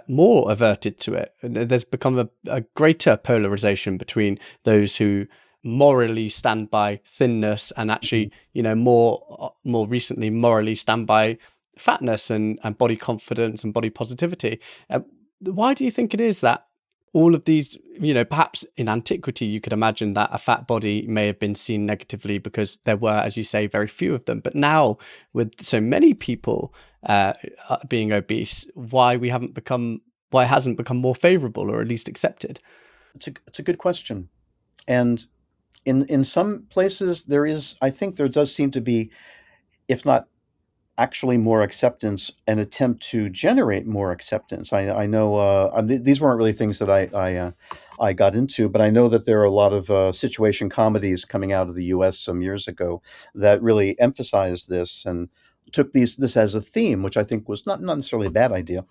more averted to it. There's become a greater polarization between those who morally stand by thinness and actually, more recently, morally stand by fatness and body confidence and body positivity. Why do you think it is that all of these, perhaps in antiquity, you could imagine that a fat body may have been seen negatively because there were, as you say, very few of them. But now, with so many people being obese, why it hasn't become more favorable or at least accepted? It's a good question, and in some places I think there does seem to be, if not actually more acceptance, an attempt to generate more acceptance. I know these weren't really things that I got into, but I know that there are a lot of situation comedies coming out of the U.S. some years ago that really emphasized this and took this as a theme, which I think was not necessarily a bad idea,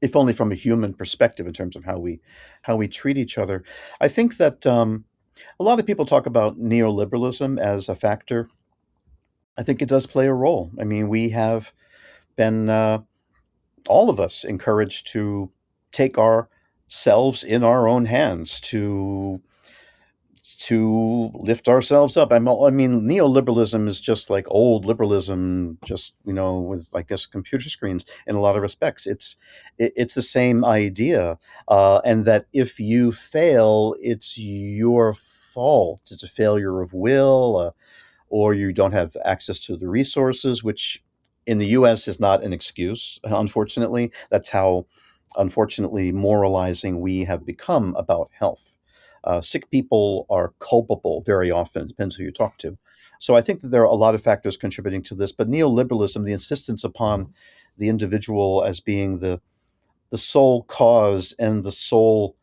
if only from a human perspective in terms of how we treat each other. I think that a lot of people talk about neoliberalism as a factor. I think it does play a role. I mean, we have been, all of us, encouraged to take ourselves in our own hands, to lift ourselves up. I mean, neoliberalism is just like old liberalism, just with, I guess, computer screens in a lot of respects. It's the same idea, and that if you fail, it's your fault. It's a failure of will, or you don't have access to the resources, which in the U.S. is not an excuse. Unfortunately, that's how, unfortunately, moralizing we have become about health. Sick people are culpable very often. It depends who you talk to. So I think that there are a lot of factors contributing to this. But neoliberalism, the insistence upon the individual as being the sole cause and the sole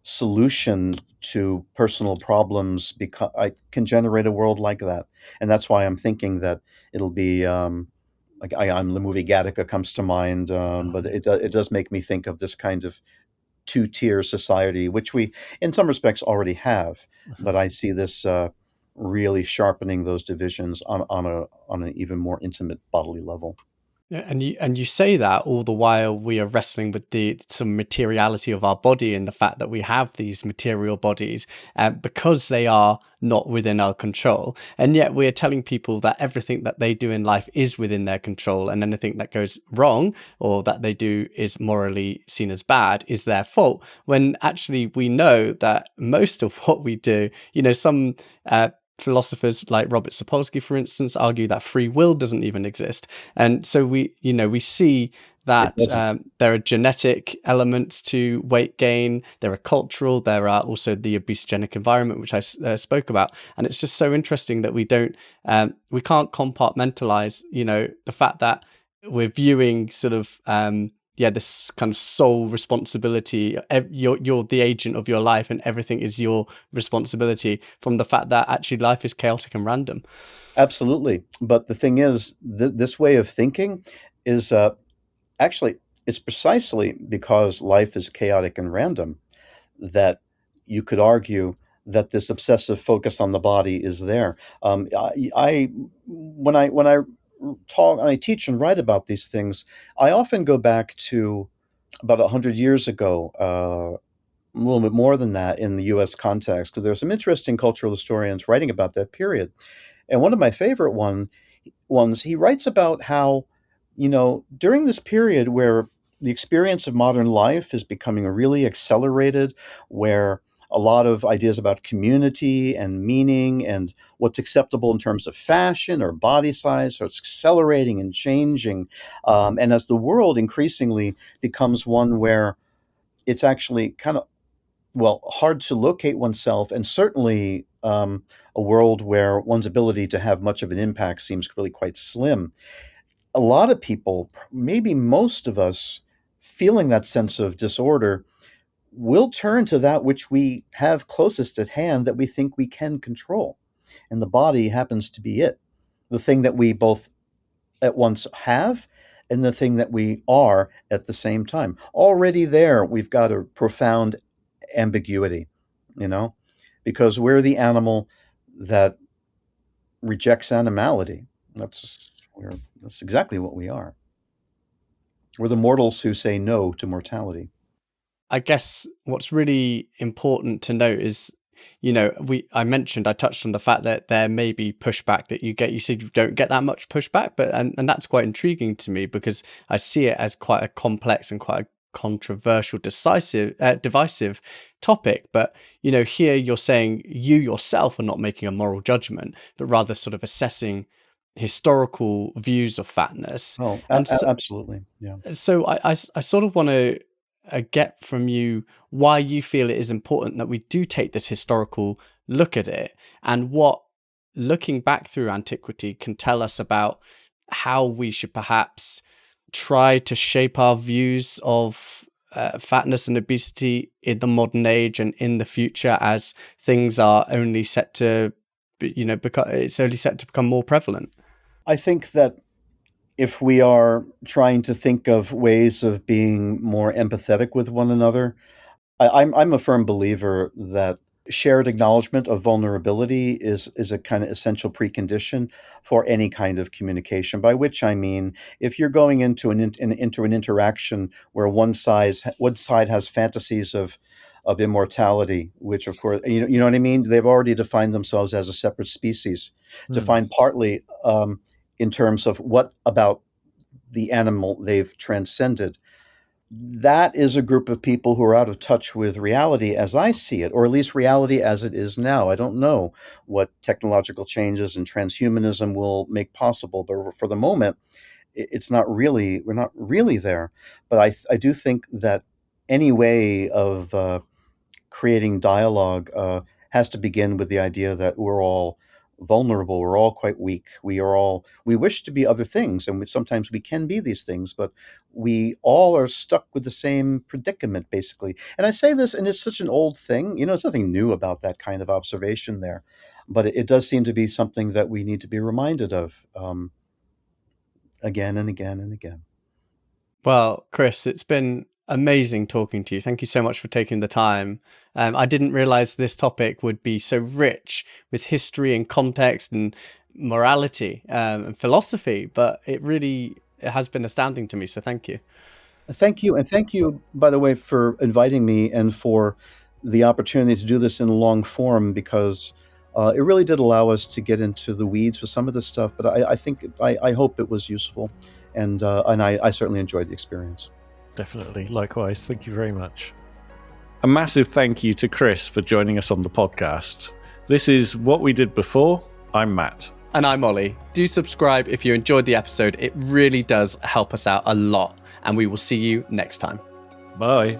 solution to personal problems, because I can generate a world like that. And that's why I'm thinking that it'll be like the movie Gattaca comes to mind, but it does make me think of this kind of two-tier society, which we, in some respects, already have. But I see this really sharpening those divisions on an even more intimate bodily level. Yeah, and you say that all the while we are wrestling with some materiality of our body and the fact that we have these material bodies because they are not within our control, and yet we are telling people that everything that they do in life is within their control, and anything that goes wrong or that they do is morally seen as bad is their fault. When actually we know that most of what we do, some philosophers like Robert Sapolsky, for instance, argue that free will doesn't even exist. And so we see It that doesn't. there are genetic elements to weight gain, there are cultural, there are also the obesogenic environment, which I spoke about. And it's just so interesting that we can't compartmentalize, the fact that we're viewing sort of this kind of sole responsibility. You're the agent of your life, and everything is your responsibility. From the fact that actually life is chaotic and random. Absolutely. But the thing is, this way of thinking is actually, it's precisely because life is chaotic and random that you could argue that this obsessive focus on the body is there. When I talk and I teach and write about these things, I often go back to about 100 years ago. a little bit more than that in the US context, because there are some interesting cultural historians writing about that period. And one of my favorite ones, he writes about how, during this period where the experience of modern life is becoming really accelerated, where a lot of ideas about community and meaning and what's acceptable in terms of fashion or body size, so it's accelerating and changing. And as the world increasingly becomes one where it's actually kind of, well, hard to locate oneself, and certainly a world where one's ability to have much of an impact seems really quite slim. A lot of people, maybe most of us, feeling that sense of disorder, will turn to that which we have closest at hand that we think we can control. And the body happens to be it, the thing that we both at once have and the thing that we are at the same time. Already there, we've got a profound ambiguity, you know, because we're the animal that rejects animality. That's exactly what we are. We're the mortals who say no to mortality. I guess what's really important to note is, I touched on the fact that there may be pushback that you get. You said you don't get that much pushback, but and that's quite intriguing to me, because I see it as quite a complex and quite a controversial, divisive topic. But here you're saying you yourself are not making a moral judgment, but rather sort of assessing historical views of fatness. Oh, absolutely, yeah. So I sort of want to get from you why you feel it is important that we do take this historical look at it, and what looking back through antiquity can tell us about how we should perhaps try to shape our views of fatness and obesity in the modern age and in the future, as things are only set to, it's only set to become more prevalent. I think that if we are trying to think of ways of being more empathetic with one another, I'm a firm believer that shared acknowledgement of vulnerability is a kind of essential precondition for any kind of communication. By which I mean, if you're going into an interaction where one side has fantasies of immortality, which of course, you know what I mean? They've already defined themselves as a separate species, defined partly in terms of what about the animal they've transcended. That is a group of people who are out of touch with reality as I see it, or at least reality as it is now. I don't know what technological changes and transhumanism will make possible, but for the moment, we're not really there. But I do think that any way of creating dialogue has to begin with the idea that we're all vulnerable, we're all quite weak, we wish to be other things, and sometimes we can be these things, but we all are stuck with the same predicament, basically. And I say this, and it's such an old thing, it's nothing new about that kind of observation there, but it does seem to be something that we need to be reminded of again and again and again. Well, Chris, it's been amazing talking to you. Thank you so much for taking the time. I didn't realize this topic would be so rich with history and context and morality and philosophy, but it has been astounding to me. So thank you. Thank you. And thank you, by the way, for inviting me and for the opportunity to do this in long form, because it really did allow us to get into the weeds with some of this stuff. But I hope it was useful. And I certainly enjoyed the experience. Definitely. Likewise. Thank you very much. A massive thank you to Chris for joining us on the podcast. This is What We Did Before. I'm Matt. And I'm Ollie. Do subscribe if you enjoyed the episode. It really does help us out a lot. And we will see you next time. Bye.